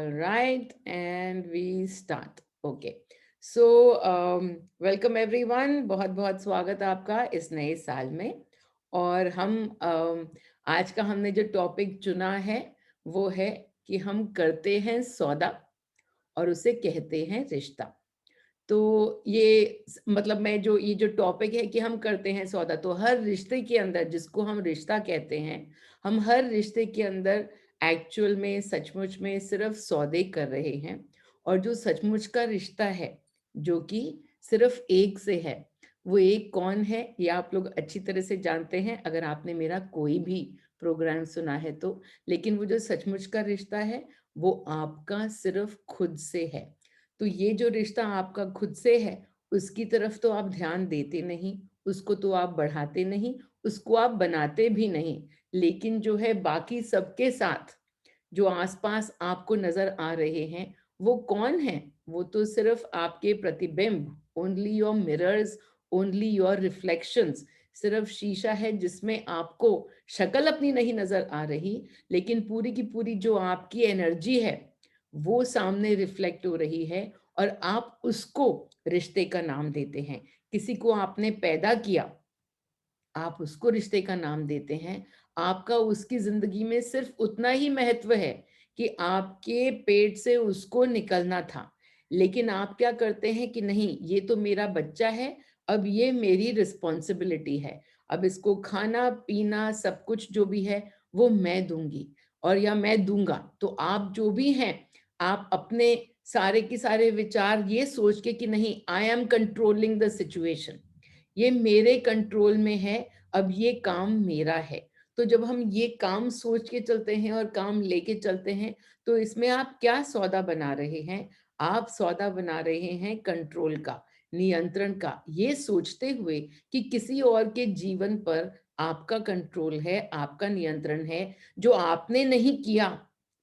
All right, and we start. Okay. So, welcome everyone. बहुत बहुत स्वागत है आपका इस नए साल में। और हम आज का हमने जो टॉपिक चुना है वो है कि हम करते हैं सौदा और उसे कहते हैं रिश्ता। तो मतलब मैं जो ये जो टॉपिक है कि हम करते हैं सौदा, तो हर रिश्ते के अंदर जिसको हम रिश्ता कहते हैं, हम हर रिश्ते के अंदर एक्चुअल में सचमुच में सिर्फ सौदे कर रहे हैं। और जो सचमुच का रिश्ता है जो कि सिर्फ एक से है, वो एक कौन है ये आप लोग अच्छी तरह से जानते हैं अगर आपने मेरा कोई भी प्रोग्राम सुना है तो। लेकिन वो जो सचमुच का रिश्ता है वो आपका सिर्फ खुद से है। तो ये जो रिश्ता आपका खुद से है उसकी तरफ तो आप ध्यान देते नहीं, उसको तो आप बढ़ाते नहीं, उसको आप बनाते भी नहीं। लेकिन जो है बाकी सबके साथ जो आसपास आपको नजर आ रहे हैं वो कौन है? वो तो सिर्फ आपके प्रतिबिंब, only your mirrors, only your reflections. सिर्फ शीशा है जिसमें आपको शक्ल अपनी नहीं नजर आ रही, लेकिन पूरी की पूरी जो आपकी एनर्जी है वो सामने रिफ्लेक्ट हो रही है। और आप उसको रिश्ते का नाम देते हैं। किसी को आपने पैदा किया, आप उसको रिश्ते का नाम देते हैं। आपका उसकी जिंदगी में सिर्फ उतना ही महत्व है कि आपके पेट से उसको निकलना था। लेकिन आप क्या करते हैं कि नहीं, ये तो मेरा बच्चा है, अब ये मेरी रिस्पॉन्सिबिलिटी है, अब इसको खाना पीना सब कुछ जो भी है वो मैं दूंगी और या मैं दूंगा। तो आप जो भी हैं, आप अपने सारे के सारे विचार ये सोच के कि नहीं, I am controlling the situation, ये मेरे कंट्रोल में है, अब ये काम मेरा है। तो जब हम ये काम सोच के चलते हैं और काम लेके चलते हैं, तो इसमें आप क्या सौदा बना रहे हैं? आप सौदा बना रहे हैं कंट्रोल का, नियंत्रण का, ये सोचते हुए कि किसी और के जीवन पर आपका कंट्रोल है, आपका नियंत्रण है। जो आपने नहीं किया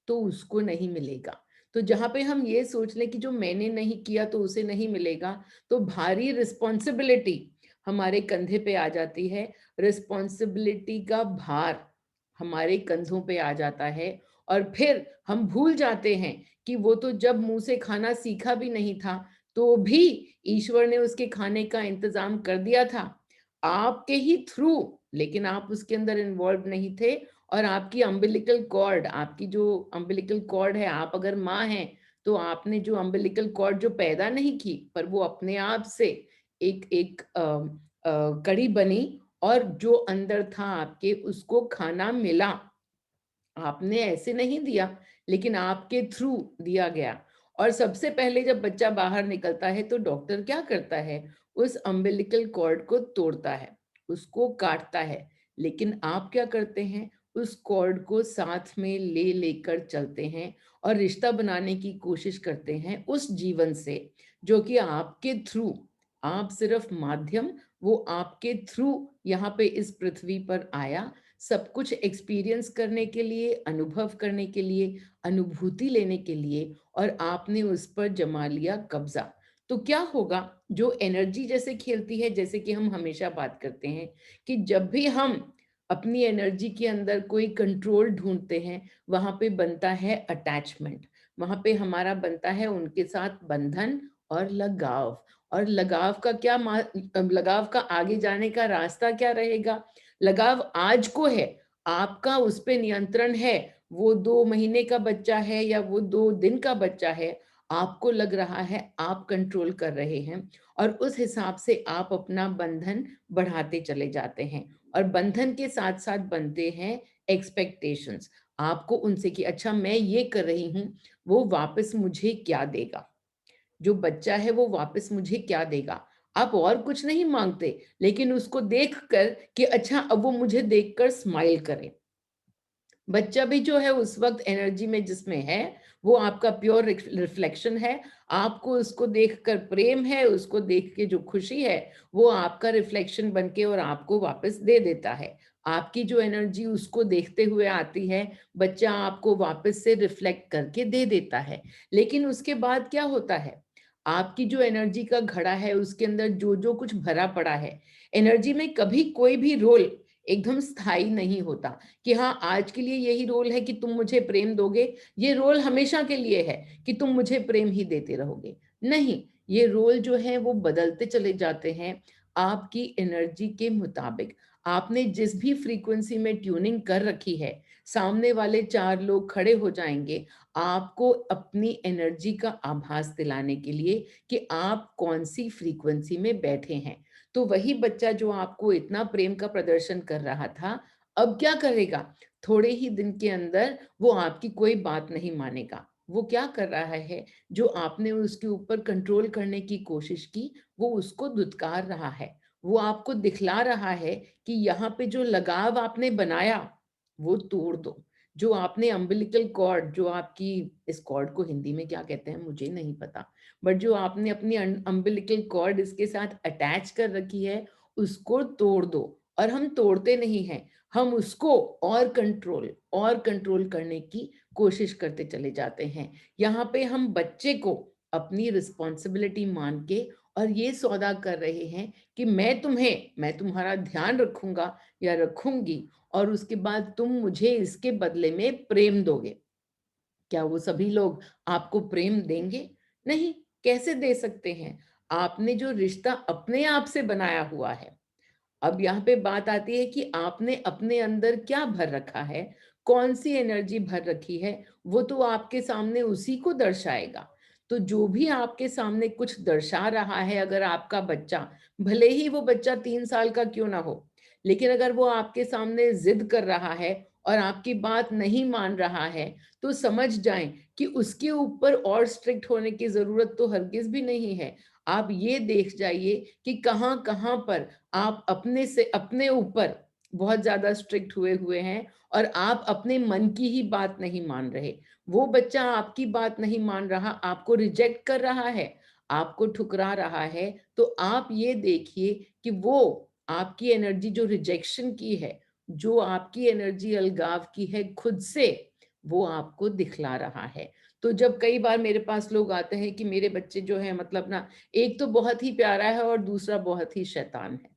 तो उसको नहीं मिलेगा। तो जहां पे हम ये सोच लें कि जो मैंने नहीं किया तो उसे नहीं मिलेगा, तो भारी रिस्पॉन्सिबिलिटी हमारे कंधे पे आ जाती है। रिस्पॉन्सिबिलिटी का भार हमारे कंधों पे आ जाता है। और फिर हम भूल जाते हैं कि वो तो जब मुंह से खाना सीखा भी नहीं था तो भी ईश्वर ने उसके खाने का इंतजाम कर दिया था आपके ही थ्रू। लेकिन आप उसके अंदर इन्वॉल्व नहीं थे। और आपकी अम्बिलिकल कॉर्ड, आपकी जो अम्बिलिकल कॉर्ड है, आप अगर माँ हैं तो आपने जो अम्बिलिकल कॉर्ड जो पैदा नहीं की, पर वो अपने आप से एक एक कड़ी बनी और जो अंदर था आपके उसको खाना मिला। आपने ऐसे नहीं दिया, लेकिन आपके थ्रू दिया गया। और सबसे पहले जब बच्चा बाहर निकलता है तो डॉक्टर क्या करता है? उस अम्बिलिकल कॉर्ड को तोड़ता है, उसको काटता है। लेकिन आप क्या करते हैं? उस कॉर्ड को साथ में ले लेकर चलते हैं और रिश्ता बनाने की कोशिश करते हैं उस जीवन से जो कि आपके थ्रू, आप सिर्फ माध्यम, वो आपके थ्रू यहाँ पे इस पृथ्वी पर आया सब कुछ एक्सपीरियंस करने के लिए, अनुभव करने के लिए, अनुभूति लेने के लिए, और आपने उस पर जमा लिया कब्जा। तो क्या होगा? जो एनर्जी जैसे खेलती है, जैसे कि हम हमेशा बात करते हैं कि जब भी हम अपनी एनर्जी के अंदर कोई कंट्रोल ढूंढते हैं, वहां पे बनता है अटैचमेंट, वहां पे हमारा बनता है उनके साथ बंधन और लगाव। और लगाव का क्या लगाव का आगे जाने का रास्ता क्या रहेगा? लगाव आज को है, आपका उस पे नियंत्रण है। वो 2 महीने का बच्चा है या वो 2 दिन का बच्चा है, आपको लग रहा है आप कंट्रोल कर रहे हैं। और उस हिसाब से आप अपना बंधन बढ़ाते चले जाते हैं। और बंधन के साथ साथ बनते हैं एक्सपेक्टेशंस आपको उनसे कि अच्छा मैं ये कर रही हूँ, वो वापस मुझे क्या देगा? जो बच्चा है वो वापस मुझे क्या देगा? आप और कुछ नहीं मांगते, लेकिन उसको देखकर कि अच्छा अब वो मुझे देखकर स्माइल करे। बच्चा भी जो है उस वक्त एनर्जी में जिसमें है, वो आपका प्योर रिफ्लेक्शन है। आपको उसको देखकर प्रेम है, उसको देख के जो खुशी है, वो आपका रिफ्लेक्शन बन के और आपको वापस दे देता है। आपकी जो एनर्जी उसको देखते हुए आती है, बच्चा आपको वापस से रिफ्लेक्ट करके दे देता है। लेकिन उसके बाद क्या होता है? आपकी जो एनर्जी का घड़ा है उसके अंदर जो जो कुछ भरा पड़ा है, एनर्जी में कभी कोई भी रोल एकदम स्थायी नहीं होता कि हाँ, आज के लिए यही रोल है कि तुम मुझे प्रेम दोगे, ये रोल हमेशा के लिए है कि तुम मुझे प्रेम ही देते रहोगे। नहीं, ये रोल जो है वो बदलते चले जाते हैं आपकी एनर्जी के मुताबिक। आपने जिस भी फ्रीक्वेंसी में ट्यूनिंग कर रखी है, सामने वाले 4 लोग खड़े हो जाएँगे, आपको अपनी एनर्जी का आभास दिलाने के लिए कि आप कौन-सी फ्रीक्वेंसी में बैठे हैं। तो वही बच्चा जो आपको इतना प्रेम का प्रदर्शन कर रहा था, अब क्या करेगा? थोड़े ही दिन के अंदर वो आपकी कोई बात नहीं मानेगा। वो क्या कर रहा है, जो आपने उसके ऊपर कंट्रोल करने की कोशिश की, वो उसको धुतकार रहा है। वो आपको दिखला रहा है कि यहाँ पे जो लगाव आपने बनाया, वो तोड़ दो। जो आपने अम्बिलिकल कॉर्ड, जो आपकी, इस कॉर्ड को हिंदी में क्या कहते हैं मुझे नहीं पता, बट जो आपने अपनी अम्बिलिकल कॉर्ड इसके साथ अटैच कर रखी है, उसको तोड़ दो। और हम तोड़ते नहीं हैं, हम उसको और कंट्रोल करने की कोशिश करते चले जाते हैं। यहाँ पे हम बच्चे को अपनी रिस्पॉन्सिबिलिटी मान के और ये सौदा कर रहे हैं कि मैं तुम्हारा ध्यान रखूंगा या रखूंगी, और उसके बाद तुम मुझे इसके बदले में प्रेम दोगे। क्या वो सभी लोग आपको प्रेम देंगे? नहीं, कैसे दे सकते हैं? आपने जो रिश्ता अपने आप से बनाया हुआ है, अब यहाँ पे बात आती है कि आपने अपने अंदर क्या भर रखा है, कौन-सी एनर्जी भर रखी है, वो तो आपके सामने उसी को दर्शाएगा। तो जो भी आपके सामने कुछ दर्शा रहा है, अगर आपका बच्चा, भले ही वो बच्चा 3 साल का क्यों ना हो, लेकिन अगर वो आपके सामने ज़िद कर रहा है और आपकी बात नहीं मान रहा है, तो समझ जाएँ कि उसके ऊपर और स्ट्रिक्ट होने की ज़रूरत तो हरगिज़ भी नहीं है। आप ये देख जाइए कि कहाँ-कहाँ पर आप अपने से अपने ऊपर बहुत ज़्यादा स्ट्रिक्ट हुए हुए हैं और आप अपने मन की ही बात नहीं मान रहे। वो बच्चा आपकी बात नहीं मान रहा, आपको रिजेक्ट कर रहा है, आपको ठुकरा रहा है, तो आप ये देखिए कि वो आपकी एनर्जी जो रिजेक्शन की है, जो आपकी एनर्जी अलगाव की है खुद से, वो आपको दिखला रहा है। तो जब कई बार मेरे पास लोग आते हैं कि मेरे बच्चे जो हैं मतलब ना, एक तो बहुत ही प्यारा है और दूसरा बहुत ही शैतान है।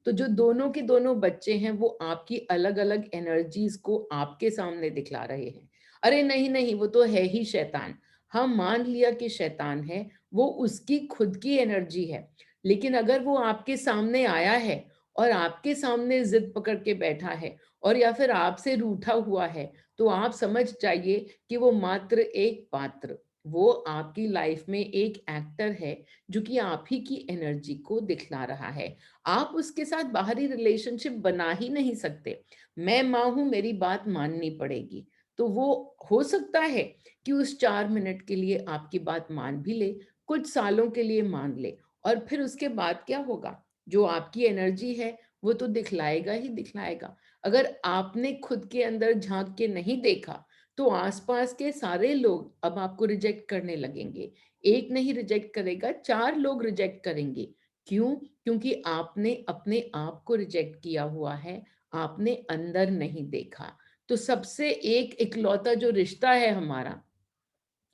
तो जो दोनों के दोनों बच्चे हैं वो आपकी अलग-अलग एनर्जीज़ को आपके सामने दिखला रहे हैं। अरे नहीं, नहीं वो तो है ही शैतान। हाँ, मान लिया कि शैतान है, वो उसकी खुद की एनर्जी है। लेकिन अगर वो आपके सामने आया है और आपके सामने ज़िद पकड़ के बैठा है और या फिर आपसे रूठा हुआ है, तो आप समझ जाइए कि वो मात्र एक पात्र, वो आपकी लाइफ में एक एक्टर है, जो कि आप ही की एनर्जी को दिखला रहा है। आप उसके साथ बाहरी रिलेशनशिप बना ही नहीं सकते। मैं माँ हूँ, मेरी बात माननी पड़ेगी। तो वो हो सकता है कि उस 4 मिनट के लिए आपकी बात मान भी ले, कुछ सालों के लिए मान ले, और फिर उसके बाद क्या होगा? जो आपकी एनर्जी है, वो तो दिखलाएगा ही दिखलाएगा। अगर आपने खुद के अंदर झाँक के नहीं देखा, तो आस-पास के सारे लोग अब आपको रिजेक्ट करने लगेंगे। 1 नहीं रिजेक्ट करेगा, 4 लोग रिजेक्ट करेंगे। क्यों? क्योंकि आपने अपने आप को रिजेक्ट किया हुआ है, आपने अंदर नहीं देखा। तो सबसे एक इकलौता जो रिश्ता है हमारा,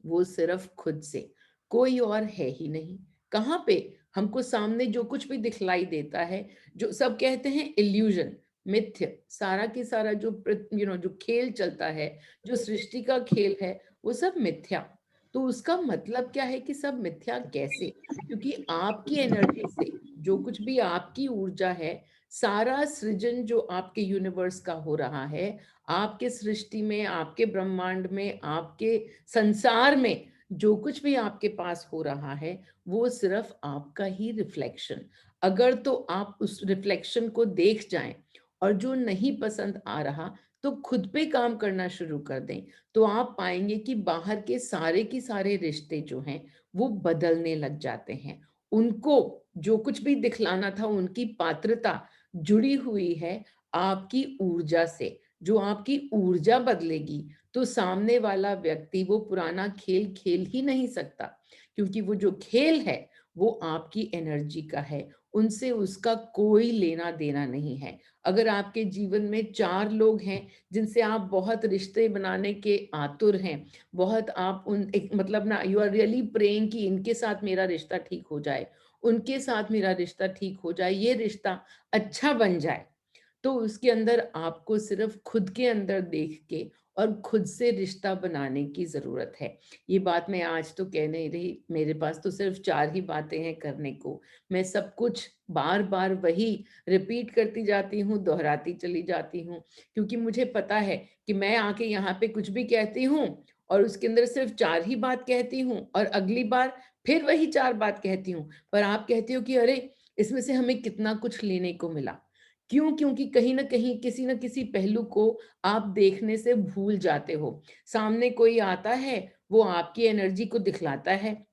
वो सिर्फ़ खुद से, कोई और है ही नहीं। कहाँ पे? हमको सामने जो कुछ भी दिखलाई देता है, जो सब कहते हैं इल्यूज़न, मिथ्य, सारा की सारा जो जो खेल चलता है, जो सृष्टि का खेल है, वो सब मिथ्या। तो उसका मतलब क्या है कि सब मिथ्या कैसे? क्योंकि आपकी एनर्जी से, जो कुछ भी आपकी ऊर्जा है, सारा सृजन जो आपके यूनिवर्स का हो रहा है, आपके सृष्टि में, आपके ब्रह्मांड में, आपके संसार में जो कुछ भी आपके पास हो रहा है, वो सिर्फ आपका ही रिफ्लेक्शन। अगर तो आप उस रिफ्लेक्शन को देख जाएँ और जो नहीं पसंद आ रहा, तो खुद पे काम करना शुरू कर दें, तो आप पाएँगे कि बाहर के सारे रिश्ते जो हैं, वो बदलने लग जाते हैं। उनको जो कुछ भी दिखलाना था, उनकी पात्रता जुड़ी हुई है आपकी ऊर्जा से। जो आपकी ऊर्जा बदलेगी, तो सामने वाला व्यक्ति वो पुराना खेल खेल ही नहीं सकता, क्योंकि वो जो खेल है वो आपकी एनर्जी का है, उनसे उसका कोई लेना देना नहीं है। अगर आपके जीवन में 4 लोग हैं जिनसे आप बहुत रिश्ते बनाने के आतुर हैं, बहुत आप उन एक मतलब ना, यू आर रियली प्रेइंग कि इनके साथ मेरा रिश्ता ठीक हो जाए, उनके साथ मेरा रिश्ता ठीक हो जाए, ये रिश्ता अच्छा बन जाए, तो उसके अंदर आपको सिर्फ खुद के अंदर देख के और खुद से रिश्ता बनाने की ज़रूरत है। ये बात मैं आज तो कह नहीं रही, मेरे पास तो सिर्फ 4 ही बातें हैं करने को। मैं सब कुछ बार-बार वही रिपीट करती जाती हूँ, दोहराती चली जाती हूँ, क्योंकि मुझे पता है कि मैं आके यहाँ पे कुछ भी कहती हूँ और उसके अंदर सिर्फ 4 ही बात कहती हूँ और अगली बार फिर वही 4 बात कहती हूँ। पर आप कहते हो कि अरे! इसमें से हमें कितना कुछ लेने को मिला। क्यों? क्योंकि कहीं न कहीं किसी न किसी पहलू को आप देखने से भूल जाते हो। सामने कोई आता है, वो आपकी एनर्जी को दिखलाता है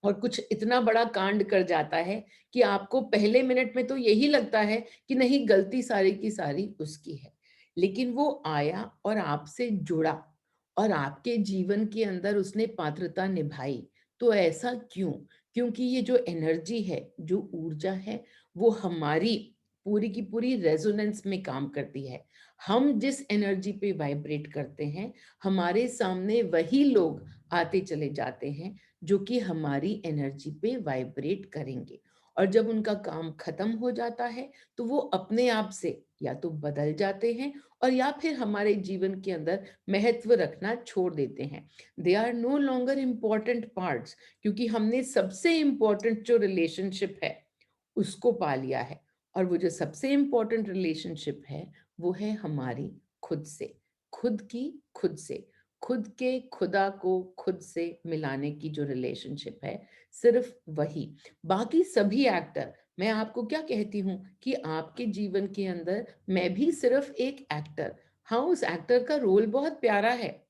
और कुछ इतना बड़ा कांड कर जाता है कि आपको पहले मिनट में तो यही लगता है कि नहीं, गलती सारी की सारी उसकी है। लेकिन वो आया और आपसे जुड़ा और आपके जीवन के अंदर उसने पात्रता निभाई। तो ऐसा क्यों? क्योंकि ये जो एनर्जी है, जो ऊर्जा है, वो हमारी पूरी की पूरी रेजोनेंस में काम करती है। हम जिस एनर्जी पे वाइब्रेट करते हैं, हमारे सामने वही लोग आते चले जाते हैं जो कि हमारी एनर्जी पे वाइब्रेट करेंगे। और जब उनका काम खत्म हो जाता है, तो वो अपने आप से या तो बदल जाते हैं और या फिर हमारे जीवन के अंदर महत्व रखना छोड़ देते हैं। They are no longer important parts, क्योंकि हमने सबसे इम्पॉर्टेंट जो रिलेशनशिप है, उसको पा लिया है। और वो जो सबसे इम्पॉर्टेंट रिलेशनशिप है, वो है हमारी खुद से। खुद की खुद से। खुद के खुदा को खुद से मिलाने की जो रिलेशनशिप है, सिर्फ वही। बाकी सभी एक्टर, मैं आपको क्या कहती हूँ कि आपके जीवन के अंदर मैं भी सिर्फ एक एक्टर। हाँ, उस एक्टर का रोल बहुत प्यारा है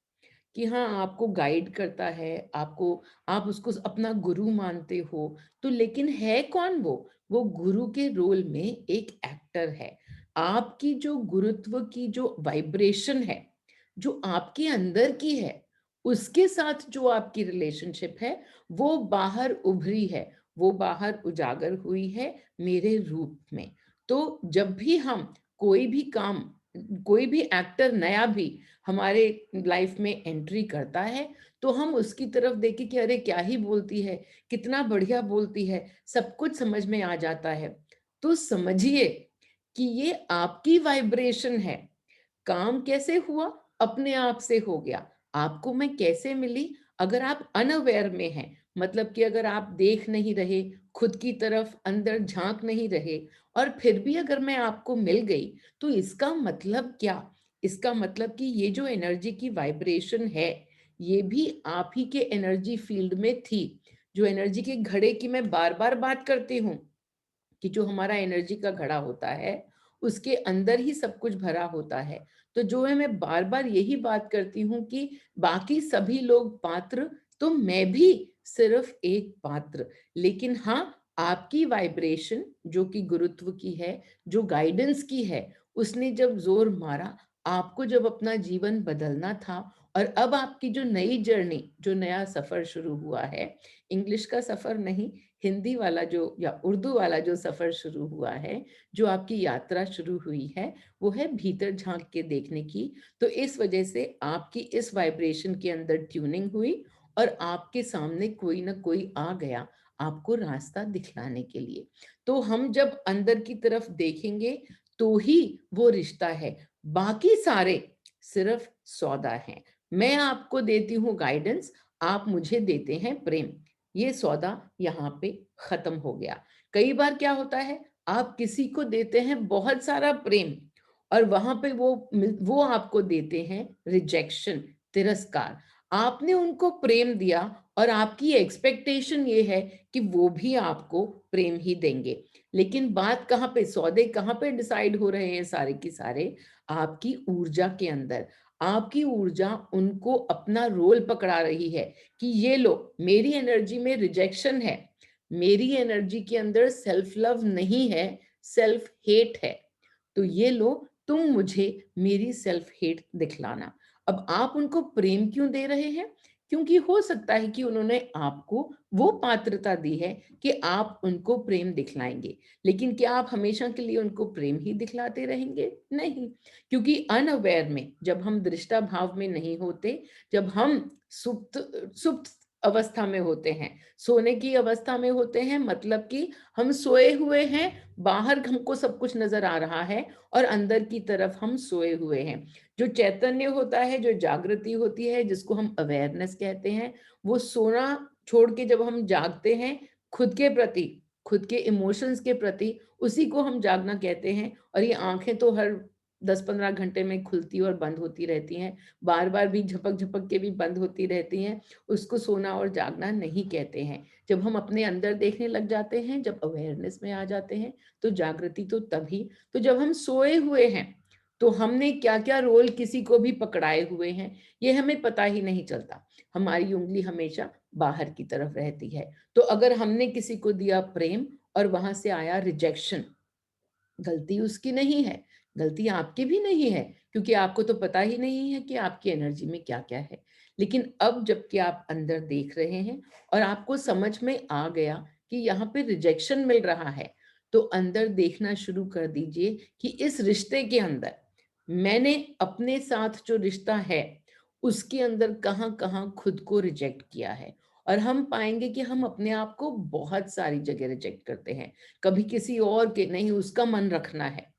कि हाँ, आपको गाइड करता है, आपको, आप उसको अपना गुरु मानते हो, तो लेकिन है कौन वो? वो गुरु के रोल में एक एक्टर है। आपकी जो गुरुत्व की जो वाइब्रेशन है, जो आपके अंदर की है, उसके साथ जो आपकी रिलेशनशिप है, वो बाहर उभरी है, वो बाहर उजागर हुई है मेरे रूप में। तो जब भी हम कोई भी काम, कोई भी एक्टर नया भी हमारे लाइफ में एंट्री करता है, तो हम उसकी तरफ देखें कि अरे क्या ही बोलती है, कितना बढ़िया बोलती है, सब कुछ समझ में आ जाता है। तो समझिए कि ये आपकी वाइब्रेशन है। काम कैसे हुआ? अपने आप से हो गया। आपको मैं कैसे मिली? अगर आप अनअवेयर में हैं, मतलब कि अगर आप देख नहीं रहे, खुद की तरफ अंदर झाँक नहीं रहे और फिर भी अगर मैं आपको मिल गई, तो इसका मतलब क्या? इसका मतलब कि ये जो एनर्जी की वाइब्रेशन है, ये भी आप ही के एनर्जी फील्ड में थी। जो एनर्जी के घड़े की मैं बार-बार बात करती हूँ, कि जो हमारा एनर्जी का घड़ा होता है, उसके अंदर ही सब कुछ भरा होता है। तो जो है, मैं बार-बार यही बात करती हूँ कि बाकी सभी लोग पात्र, तो मैं भी सिर्फ एक पात्र। लेकिन हाँ, आपकी वाइब्रेशन जो कि गुरुत्व की है, जो गाइडेंस की है, उसने जब ज़ोर मारा, आपको जब अपना जीवन बदलना था और अब आपकी जो नई जर्नी, जो नया सफ़र शुरू हुआ है, इंग्लिश का सफ़र नहीं, हिंदी वाला जो या उर्दू वाला जो सफ़र शुरू हुआ है, जो आपकी यात्रा शुरू हुई है, वो है भीतर झाँक के देखने की। तो इस वजह से आपकी इस वाइब्रेशन के अंदर ट्यूनिंग हुई और आपके सामने कोई न कोई आ गया, आपको रास्ता दिखलाने के लिए। तो हम जब अंदर की तरफ देखेंगे, तो ही वो रिश्ता है, बाकी सारे सिर्फ़ सौदा हैं। मैं आपको देती हूँ गाइडेंस, आप मुझे देते हैं प्रेम। ये सौदा यहाँ पे खत्म हो गया। कई बार क्या होता है, आप किसी को देते हैं बहुत सारा प्रेम और वहाँ पे वो आपको देते हैं रिजेक्शन, तिरस्कार। आपने उनको प्रेम दिया और आपकी एक्सपेक्टेशन ये है कि वो भी आपको प्रेम ही देंगे। लेकिन बात कहाँ पे, सौदे कहाँ पे डिसाइड हो रहे हैं सारे के सारे? आपकी ऊर्जा के अंदर। आपकी ऊर्जा उनको अपना रोल पकड़ा रही है कि ये लो, मेरी एनर्जी में रिजेक्शन है, मेरी एनर्जी के अंदर सेल्फ लव नहीं है, सेल्फ हेट है। तो ये लो, तुम मुझे मेरी सेल्फ हेट दिखलाना। अब आप उनको प्रेम क्यों दे रहे हैं? क्योंकि हो सकता है कि उन्होंने आपको वो पात्रता दी है कि आप उनको प्रेम दिखलाएँगे। लेकिन क्या आप हमेशा के लिए उनको प्रेम ही दिखलाते रहेंगे? नहीं, क्योंकि अनअवेयर में जब हम दृष्टा भाव में नहीं होते, जब हम सुप्त सुप्त अवस्था में होते हैं, सोने की अवस्था में होते हैं, मतलब कि हम सोए हुए हैं, बाहर हमको सब कुछ नजर आ रहा है और अंदर की तरफ हम सोए हुए हैं। जो चैतन्य होता है, जो जागृति होती है, जिसको हम अवेयरनेस कहते हैं, वो सोना छोड़ के जब हम जागते हैं खुद के प्रति, खुद के इमोशंस के प्रति, उसी को हम जागना कहते हैं। और ये आंखें तो हर 10-15 घंटे में खुलती और बंद होती रहती हैं, बार बार भी झपक झपक के भी बंद होती रहती हैं। उसको सोना और जागना नहीं कहते हैं। जब हम अपने अंदर देखने लग जाते हैं, जब अवेयरनेस में आ जाते हैं, तो जागृति तो तभी। तो जब हम सोए हुए हैं, तो हमने क्या क्या रोल किसी को भी पकड़ाए हुए हैं, ये हमें पता ही नहीं चलता। हमारी उंगली हमेशा बाहर की तरफ रहती है। तो अगर हमने किसी को दिया प्रेम और वहां से आया रिजेक्शन, गलती उसकी नहीं है, गलती आपकी भी नहीं है, क्योंकि आपको तो पता ही नहीं है कि आपकी एनर्जी में क्या-क्या है। लेकिन अब जबकि आप अंदर देख रहे हैं और आपको समझ में आ गया कि यहाँ पे रिजेक्शन मिल रहा है, तो अंदर देखना शुरू कर दीजिए कि इस रिश्ते के अंदर मैंने अपने साथ जो रिश्ता है, उसके अंदर कहाँ-कहाँ खुद को रिजेक्ट किया है। और हम पाएँगे कि हम अपने आप को बहुत सारी जगह रिजेक्ट करते हैं। कभी किसी और के नहीं, उसका मन रखना है,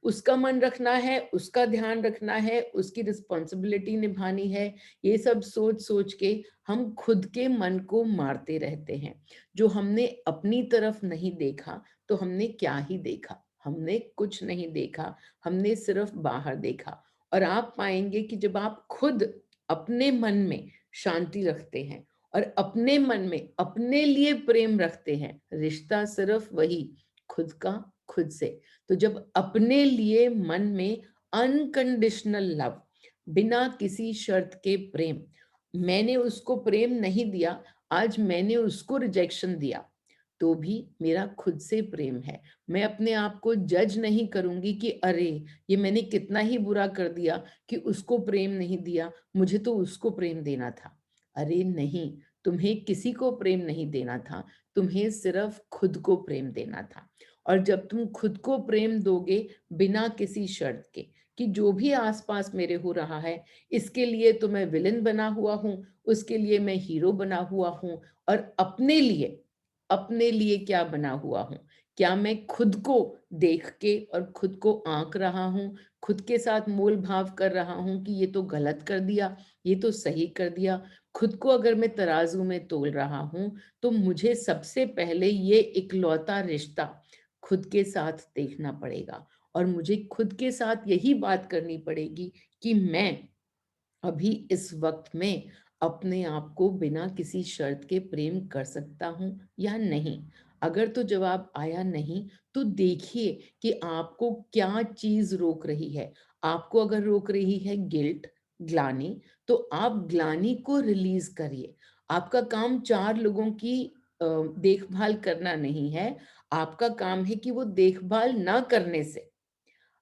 उसका मन रखना है, उसका ध्यान रखना है, उसकी रिस्पॉन्सिबिलिटी निभानी है। ये सब सोच-सोच के हम खुद के मन को मारते रहते हैं। जो हमने अपनी तरफ नहीं देखा, तो हमने क्या ही देखा? हमने कुछ नहीं देखा, हमने सिर्फ बाहर देखा। और आप पाएँगे कि जब आप खुद अपने मन में शांति रखते हैं और अपने मन में अपने लिए प्रेम रखते हैं, रिश्ता सिर्फ वही, खुद का खुद से। तो जब अपने लिए मन में अनकंडीशनल लव, बिना किसी शर्त के प्रेम, मैंने उसको प्रेम नहीं दिया, आज मैंने उसको रिजेक्शन दिया, तो भी मेरा खुद से प्रेम है। मैं अपने आप को जज नहीं करूंगी कि अरे, ये मैंने कितना ही बुरा कर दिया कि उसको प्रेम नहीं दिया, मुझे तो उसको प्रेम देना था। अरे नहीं, तुम्हें किसी को प्रेम नहीं देना था, तुम्हें सिर्फ खुद को प्रेम देना था। और जब तुम खुद को प्रेम दोगे बिना किसी शर्त के कि जो भी आसपास मेरे हो रहा है, इसके लिए तो मैं विलेन बना हुआ हूँ, उसके लिए मैं हीरो बना हुआ हूँ, और अपने लिए क्या बना हुआ हूँ? क्या मैं खुद को देख के और खुद को आँक रहा हूँ, खुद के साथ मोल-भाव कर रहा हूँ कि ये तो गलत कर दिया, ये तो सही कर दिया। खुद को अगर मैं तराजू में तोल रहा हूँ, तो मुझे सबसे पहले ये इकलौता रिश्ता खुद के साथ देखना पड़ेगा और मुझे खुद के साथ यही बात करनी पड़ेगी कि मैं अभी इस वक्त में अपने आप को बिना किसी शर्त के प्रेम कर सकता हूँ या नहीं। अगर तो जवाब आया नहीं, तो देखिए कि आपको क्या चीज रोक रही है। आपको अगर रोक रही है गिल्ट, ग्लानि, तो आप ग्लानि को रिलीज करिए। आपका काम चार लोगों की देखभाल करना नहीं है। आपका काम है कि वो देखभाल ना करने से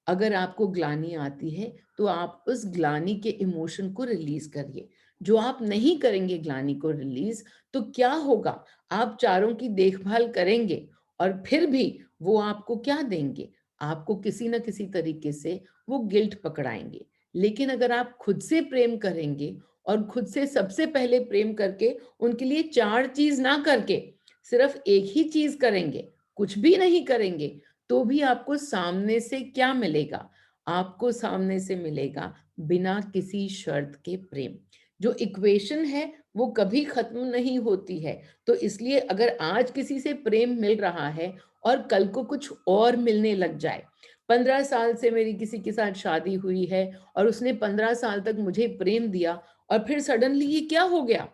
अगर आपको ग्लानि आती है, तो आप उस ग्लानि के इमोशन को रिलीज़ करिए। जो आप नहीं करेंगे ग्लानि को रिलीज़, तो क्या होगा? आप चारों की देखभाल करेंगे और फिर भी वो आपको क्या देंगे? आपको किसी न किसी तरीके से वो गिल्ट पकड़ाएँगे। लेकिन अगर आप खुद से प्रेम करेंगे और खुद से सबसे पहले प्रेम करके उनके लिए 4 चीज़ ना करके, सिर्फ़ एक ही चीज़ करेंगे, कुछ भी नहीं करेंगे, तो भी आपको सामने से क्या मिलेगा? आपको सामने से मिलेगा बिना किसी शर्त के प्रेम। जो इक्वेशन है, वो कभी खत्म नहीं होती है। तो इसलिए अगर आज किसी से प्रेम मिल रहा है और कल को कुछ और मिलने लग जाए, 15 साल से मेरी किसी के साथ शादी हुई है और उसने 15 साल तक मुझे प्रेम दिया और फिर सडनली ये क्या हो गया?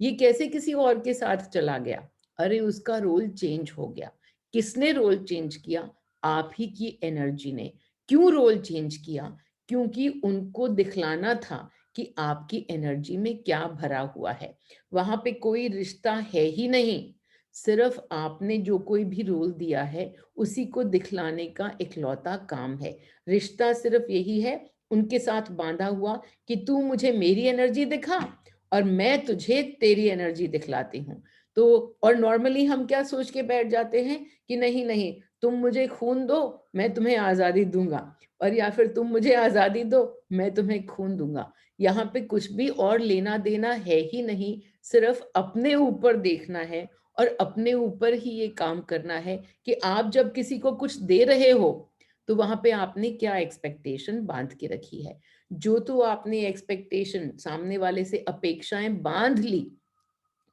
ये कैसे किसी और के साथ चला गया? अरे उसका रोल चेंज हो गया। किसने रोल चेंज किया? आप ही की एनर्जी ने। क्यों रोल चेंज किया? क्योंकि उनको दिखलाना था कि आपकी एनर्जी में क्या भरा हुआ है। वहाँ पे कोई रिश्ता है ही नहीं। सिर्फ आपने जो कोई भी रोल दिया है, उसी को दिखलाने का इकलौता काम है। रिश्ता सिर्फ यही है, उनके साथ बाँधा हुआ कि तू मुझे मेरी एनर्जी दिखा और मैं तुझे तेरी एनर्जी दिखलाती हूँ। तो और नॉर्मली हम क्या सोच के बैठ जाते हैं कि नहीं, नहीं, तुम मुझे खून दो, मैं तुम्हें आज़ादी दूँगा और या फिर तुम मुझे आज़ादी दो, मैं तुम्हें खून दूँगा। यहाँ पे कुछ भी और लेना-देना है ही नहीं, सिर्फ अपने ऊपर देखना है और अपने ऊपर ही ये काम करना है कि आप जब किसी को कुछ दे रहे हो, तो वहां पे आपने क्या एक्सपेक्टेशन बांध के रखी है। जो तो आपने एक्सपेक्टेशन सामने वाले से अपेक्षाएं बांध ली,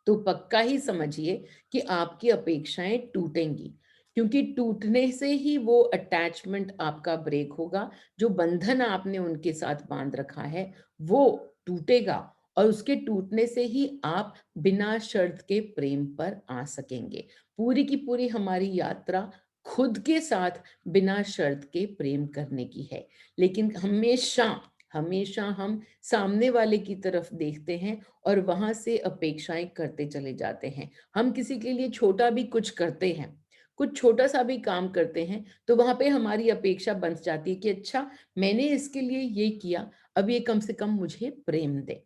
तो पक्का ही समझिए कि आपकी अपेक्षाएं टूटेंगी, क्योंकि टूटने से ही वो अटैचमेंट आपका ब्रेक होगा। जो बंधन आपने उनके साथ बांध रखा है वो टूटेगा, और उसके टूटने से ही आप बिना शर्त के प्रेम पर आ सकेंगे। पूरी की पूरी हमारी यात्रा खुद के साथ बिना शर्त के प्रेम करने की है। लेकिन हमेशा हमेशा हम सामने वाले की तरफ देखते हैं और वहां से अपेक्षाएं करते चले जाते हैं। हम किसी के लिए छोटा भी कुछ करते हैं, कुछ छोटा सा भी काम करते हैं, तो वहां पे हमारी अपेक्षा बन जाती है कि अच्छा, मैंने इसके लिए ये किया, अब ये कम से कम मुझे प्रेम दे।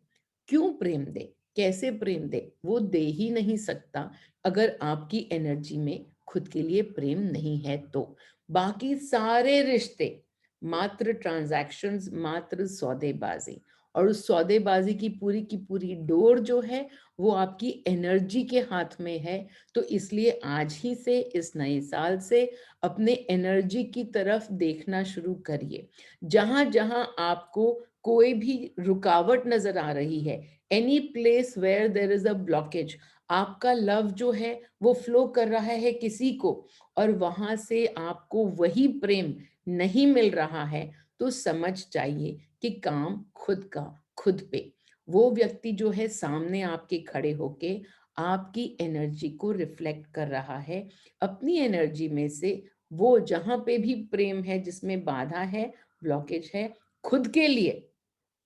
क्यों प्रेम दे, कैसे प्रेम दे? वो दे ही नहीं सकता अगर आपकी एनर्जी में खुद के लिए प्रेम नहीं है तो। बाकी सारे रिश्ते मात्र ट्रांजैक्शंस, मात्र सौदेबाजी, और उस सौदेबाजी की पूरी डोर जो है वो आपकी एनर्जी के हाथ में है। तो इसलिए आज ही से, इस नए साल से अपने एनर्जी की तरफ देखना शुरू करिए। जहां जहां आपको कोई भी रुकावट नजर आ रही है, any place where there is a blockage, आपका लव जो है वो फ्लो कर रहा है किसी को, और वहां से आपको वही प्रेम नहीं मिल रहा है, तो समझ जाइए कि काम खुद का खुद पे। वो व्यक्ति जो है सामने आपके खड़े होके आपकी एनर्जी को रिफ्लेक्ट कर रहा है। अपनी एनर्जी में से वो जहां पे भी प्रेम है, जिसमें बाधा है, ब्लॉकेज है खुद के लिए,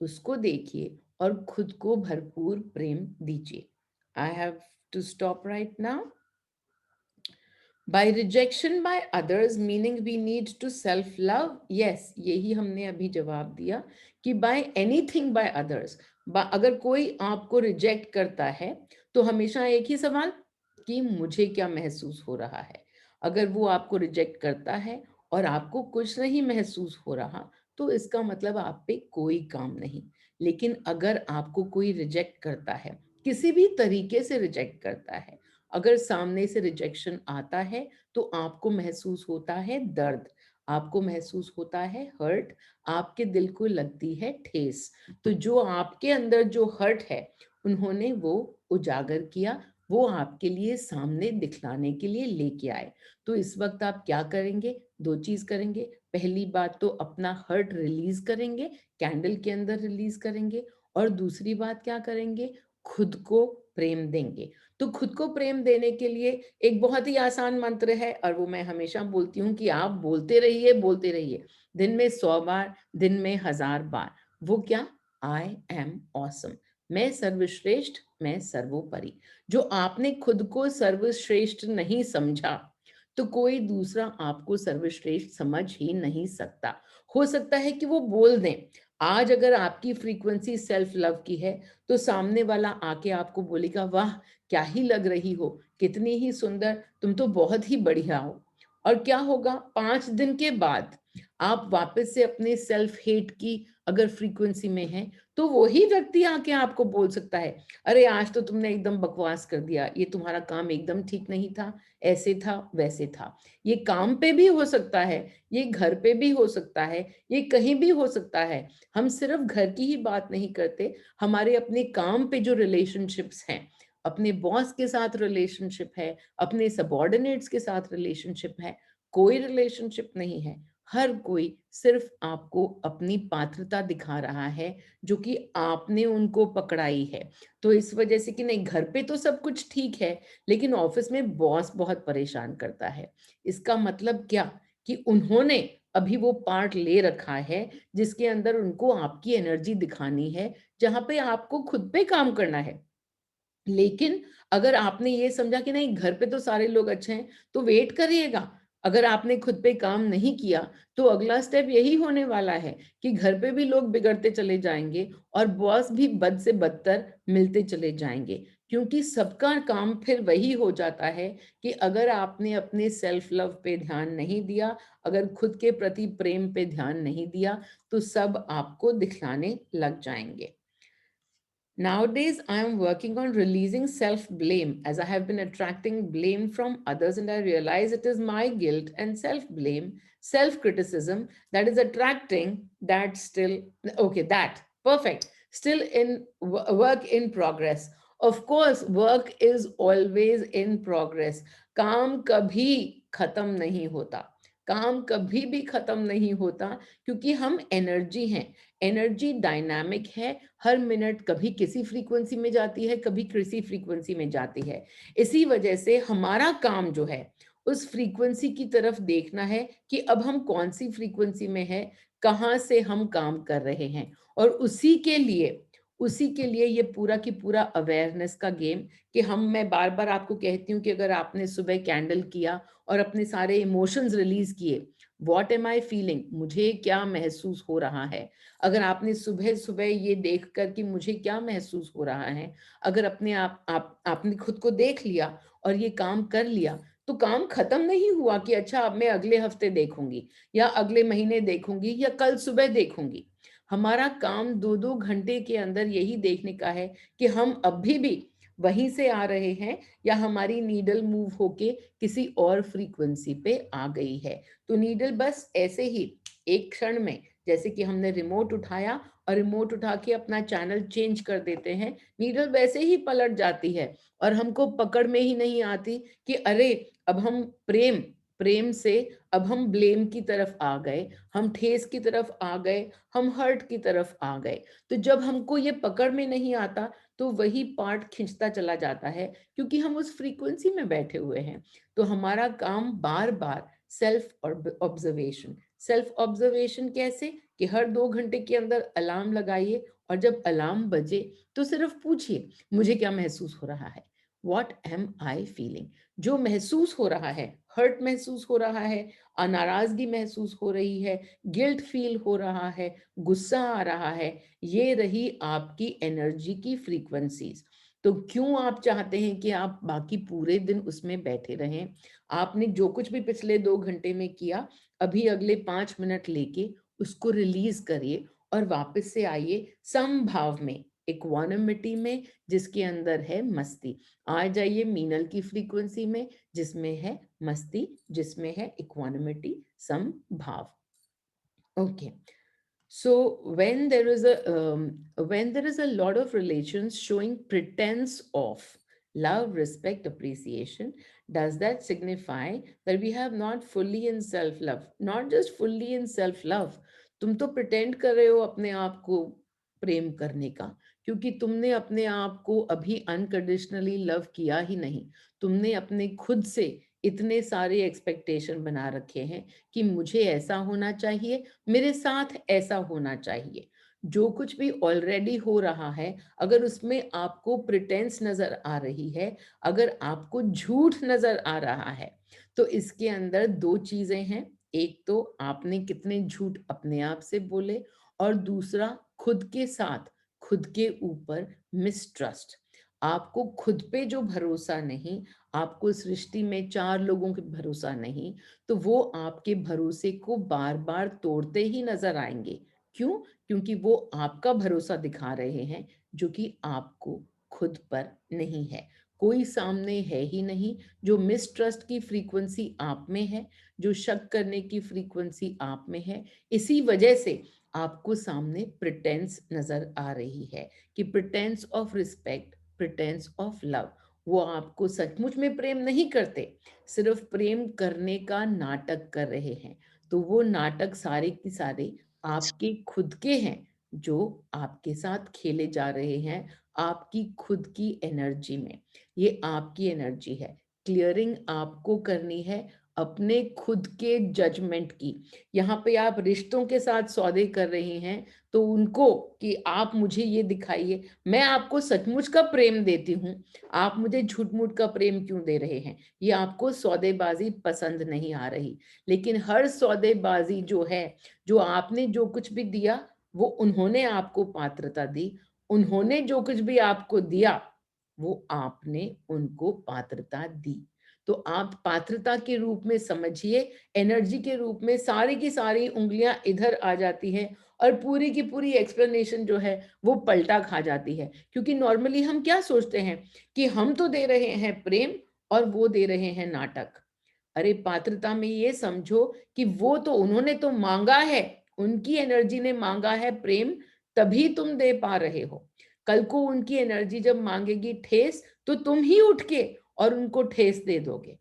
उसको देखिए और खुद को भरपूर प्रेम दीजिए। I have to stop right now. By rejection by others, meaning we need to self-love. Yes, यही हमने अभी जवाब दिया कि by anything by others. अगर कोई आपको रिजेक्ट करता है, तो हमेशा एक ही सवाल कि मुझे क्या महसूस हो रहा है। अगर वो आपको रिजेक्ट करता है और आपको कुछ नहीं महसूस हो रहा, तो इसका मतलब आप पे कोई काम नहीं। लेकिन अगर आपको कोई रिजेक्ट करता है, किसी भी तरीके से रिजेक्ट करता है, अगर सामने से रिजेक्शन आता है, तो आपको महसूस होता है दर्द, आपको महसूस होता है हर्ट, आपके दिल को लगती है ठेस। तो जो आपके अंदर जो हर्ट है, उन्होंने वो उजागर किया, वो आपके लिए सामने दिखलाने के लिए लेके आए। तो इस वक्त आप क्या करेंगे? दो चीज करेंगे। पहली बात तो अपना हर्ट रिलीज करेंगे, कैंडल के अंदर रिलीज करेंगे। और दूसरी बात क्या करेंगे? खुद को प्रेम देंगे। तो खुद को प्रेम देने के लिए एक बहुत ही आसान मंत्र है, और वो मैं हमेशा बोलती हूँ कि आप बोलते रहिए, बोलते रहिए, दिन में 100 बार, दिन में 1000 बार। वो क्या? आई एम ऑसम। मैं सर्वश्रेष्ठ, मैं सर्वोपरि। जो आपने खुद को सर्वश्रेष्ठ नहीं समझा, तो कोई दूसरा आपको सर्वश्रेष्ठ समझ ही नहीं सकता। हो सकता है कि वो बोल दें। आज अगर आपकी फ्रीक्वेंसी सेल्फ लव की है, तो सामने वाला आके आपको बोलेगा, वाह क्या ही लग रही हो, कितनी ही सुंदर, तुम तो बहुत ही बढ़िया हो। और क्या होगा? 5 दिन के बाद आप वापस से अपने सेल्फ हेट की अगर फ्रीक्वेंसी में हैं, तो वही व्यक्ति आके आपको बोल सकता है, अरे आज तो तुमने एकदम बकवास कर दिया, ये तुम्हारा काम एकदम ठीक नहीं था, ऐसे था वैसे था। ये काम पे भी हो सकता है, ये घर पे भी हो सकता है, ये कहीं भी हो सकता है। हम सिर्फ घर की ही बात नहीं करते, हमारे अपने काम पे जो रिलेशनशिप्स हैं, अपने बॉस के साथ रिलेशनशिप है, अपने सबॉर्डिनेट्स के साथ रिलेशनशिप है, कोई रिलेशनशिप नहीं है। हर कोई सिर्फ आपको अपनी पात्रता दिखा रहा है, जो कि आपने उनको पकड़ाई है। तो इस वजह से कि नहीं, घर पे तो सब कुछ ठीक है, लेकिन ऑफिस में बॉस बहुत परेशान करता है। इसका मतलब क्या? कि उन्होंने अभी वो पार्ट ले रखा है, जिसके अंदर उनको आपकी एनर्जी दिखानी है, जहां पे आपको खुद पे काम करना है। लेकिन अगर आपने ये समझा कि नहीं, घर पे तो सारे लोग अच्छे हैं, तो वेट करिएगा। अगर आपने खुद पे काम नहीं किया, तो अगला स्टेप यही होने वाला है कि घर पे भी लोग बिगड़ते चले जाएंगे और बॉस भी बद से बदतर मिलते चले जाएंगे। क्योंकि सबका काम फिर वही हो जाता है कि अगर आपने अपने सेल्फ लव पे ध्यान नहीं दिया, अगर खुद के प्रति प्रेम पे ध्यान नहीं दिया, तो सब आपको दिखलाने लग जाएंगे। Nowadays, I am working on releasing self blame as I have been attracting blame from others, and I realize it is my guilt and self blame, self criticism that is attracting that still. Okay, that perfect. Still in work in progress. Of course, work is always in progress. काम कभी खत्म नहीं होता. काम कभी भी खत्म नहीं होता, क्योंकि हम एनर्जी हैं. एनर्जी डायनामिक है. हर मिनट कभी किसी फ्रीक्वेंसी में जाती है, कभी किसी फ्रीक्वेंसी में जाती है. इसी वजह से हमारा काम जो है, उस फ्रीक्वेंसी की तरफ देखना है कि अब हम कौन सी फ्रीक्वेंसी में है, कहाँ से हम काम कर रहे हैं. और उसी के लिए ये पूरा की पूरा अवेयरनेस का गेम, कि मैं बार बार आपको कहती हूँ कि अगर आपने सुबह कैंडल किया और अपने सारे इमोशंस रिलीज किए, व्हाट एम आई फीलिंग, मुझे क्या महसूस हो रहा है. अगर आपने सुबह सुबह ये देख कर कि मुझे क्या महसूस हो रहा है, अगर अपने आपने खुद को देख लिया और ये काम कर लिया, तो काम खत्म नहीं हुआ कि अच्छा अब मैं अगले हफ्ते देखूंगी, या अगले महीने देखूंगी, या कल सुबह देखूंगी. हमारा काम 2-2 घंटे के अंदर यही देखने का है कि हम अभी भी वहीं से आ रहे हैं, या हमारी नीडल मूव होके किसी और फ्रीक्वेंसी पे आ गई है. तो नीडल बस ऐसे ही एक क्षण में, जैसे कि हमने रिमोट उठाया और रिमोट उठा के अपना चैनल चेंज कर देते हैं, नीडल वैसे ही पलट जाती है. और हमको पकड़ में ही नहीं आती कि अरे, अब हम प्रेम प्रेम से अब हम ब्लेम की तरफ आ गए, हम ठेस की तरफ आ गए, हम हर्ट की तरफ आ गए. तो जब हमको ये पकड़ में नहीं आता, तो वही पार्ट खिंचता चला जाता है, क्योंकि हम उस फ्रीक्वेंसी में बैठे हुए हैं. तो हमारा काम बार बार सेल्फ ऑब्जर्वेशन कैसे, कि हर 2 घंटे के अंदर अलार्म लगाइए, और जब अलार्म बजे तो सिर्फ पूछिए, मुझे क्या महसूस हो रहा है, वॉट एम आई फीलिंग. जो महसूस हो रहा है, हर्ट महसूस हो रहा है, नाराजगी महसूस हो रही है, गिल्ट फील हो रहा है, गुस्सा आ रहा है, ये रही आपकी एनर्जी की फ्रीक्वेंसीज. तो क्यों आप चाहते हैं कि आप बाकी पूरे दिन उसमें बैठे रहें. आपने जो कुछ भी पिछले 2 घंटे में किया, अभी अगले 5 मिनट लेके उसको रिलीज करिए, और वापस से आइए समभाव में, इक्वानिमिटी में, जिसके अंदर है मस्ती. आ जाइए मीनल की फ्रीक्वेंसी में, जिसमें है मस्ती, जिसमें है इक्वानिमिटी, समभाव. Okay. So when there is a lot of relations showing pretense of love, respect, appreciation, does that signify that we have not fully in self love? Not just fully in self love. तुम तो pretend कर रहे हो अपने आप को प्रेम करने का, क्योंकि तुमने अपने आप को अभी अनकंडीशनली लव किया ही नहीं. तुमने अपने खुद से इतने सारे एक्सपेक्टेशन बना रखे हैं कि मुझे ऐसा होना चाहिए, मेरे साथ ऐसा होना चाहिए. जो कुछ भी ऑलरेडी हो रहा है, अगर उसमें आपको प्रिटेंस नजर आ रही है, अगर आपको झूठ नजर आ रहा है, तो इसके अंदर दो चीजें हैं. एक तो आपने कितने झूठ अपने आप से बोले, और दूसरा खुद के साथ, खुद के ऊपर मिसट्रस्ट. आपको खुद पे जो भरोसा नहीं, आपको सृष्टि में 4 लोगों के भरोसा नहीं, तो वो आपके भरोसे को बार बार तोड़ते ही नजर आएंगे. क्यों? क्योंकि वो आपका भरोसा दिखा रहे हैं, जो कि आपको खुद पर नहीं है. कोई सामने है ही नहीं. जो मिसट्रस्ट की फ्रीक्वेंसी आप में है, जो शक करने की फ्रीक्वेंसी आप में है, इसी वजह से आपको सामने प्रिटेंस नजर आ रही है, कि pretence of respect, pretence of love. वो आपको सचमुच में प्रेम नहीं करते, सिर्फ प्रेम करने का नाटक कर रहे हैं. तो वो नाटक सारे के सारे आपके खुद के हैं, जो आपके साथ खेले जा रहे हैं, आपकी खुद की एनर्जी में. ये आपकी एनर्जी है. क्लियरिंग आपको करनी है अपने खुद के जजमेंट की. यहाँ पे आप रिश्तों के साथ सौदे कर रहे हैं, तो उनको कि आप मुझे ये दिखाइए, मैं आपको सचमुच का प्रेम देती हूँ, आप मुझे झूठ मूठ का प्रेम क्यों दे रहे हैं. ये आपको सौदेबाजी पसंद नहीं आ रही. लेकिन हर सौदेबाजी जो है, जो आपने जो कुछ भी दिया, वो उन्होंने आपको पात्रता दी. उन्होंने जो कुछ भी आपको दिया, वो आपने उनको पात्रता दी. तो आप पात्रता के रूप में समझिए, एनर्जी के रूप में सारी की सारी उँगलियाँ इधर आ जाती हैं और पूरी की पूरी एक्सप्लेनेशन जो है वो पलटा खा जाती है। क्योंकि नॉर्मली हम क्या सोचते हैं कि हम तो दे रहे हैं प्रेम और वो दे रहे हैं नाटक। अरे पात्रता में ये समझो कि वो तो उन्होंने तो माँगा है, उनकी एनर्जी ने माँगा है प्रेम, तभी तुम दे पा रहे हो। कल को उनकी एनर्जी जब माँगेगी ठेस, तो तुम ही उठ के और उनको ठेस दे दोगे।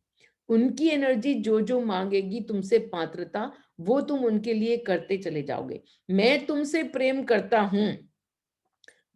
उनकी एनर्जी जो-जो माँगेगी तुमसे पात्रता, वो तुम उनके लिए करते चले जाओगे। मैं तुमसे प्रेम करता हूँ,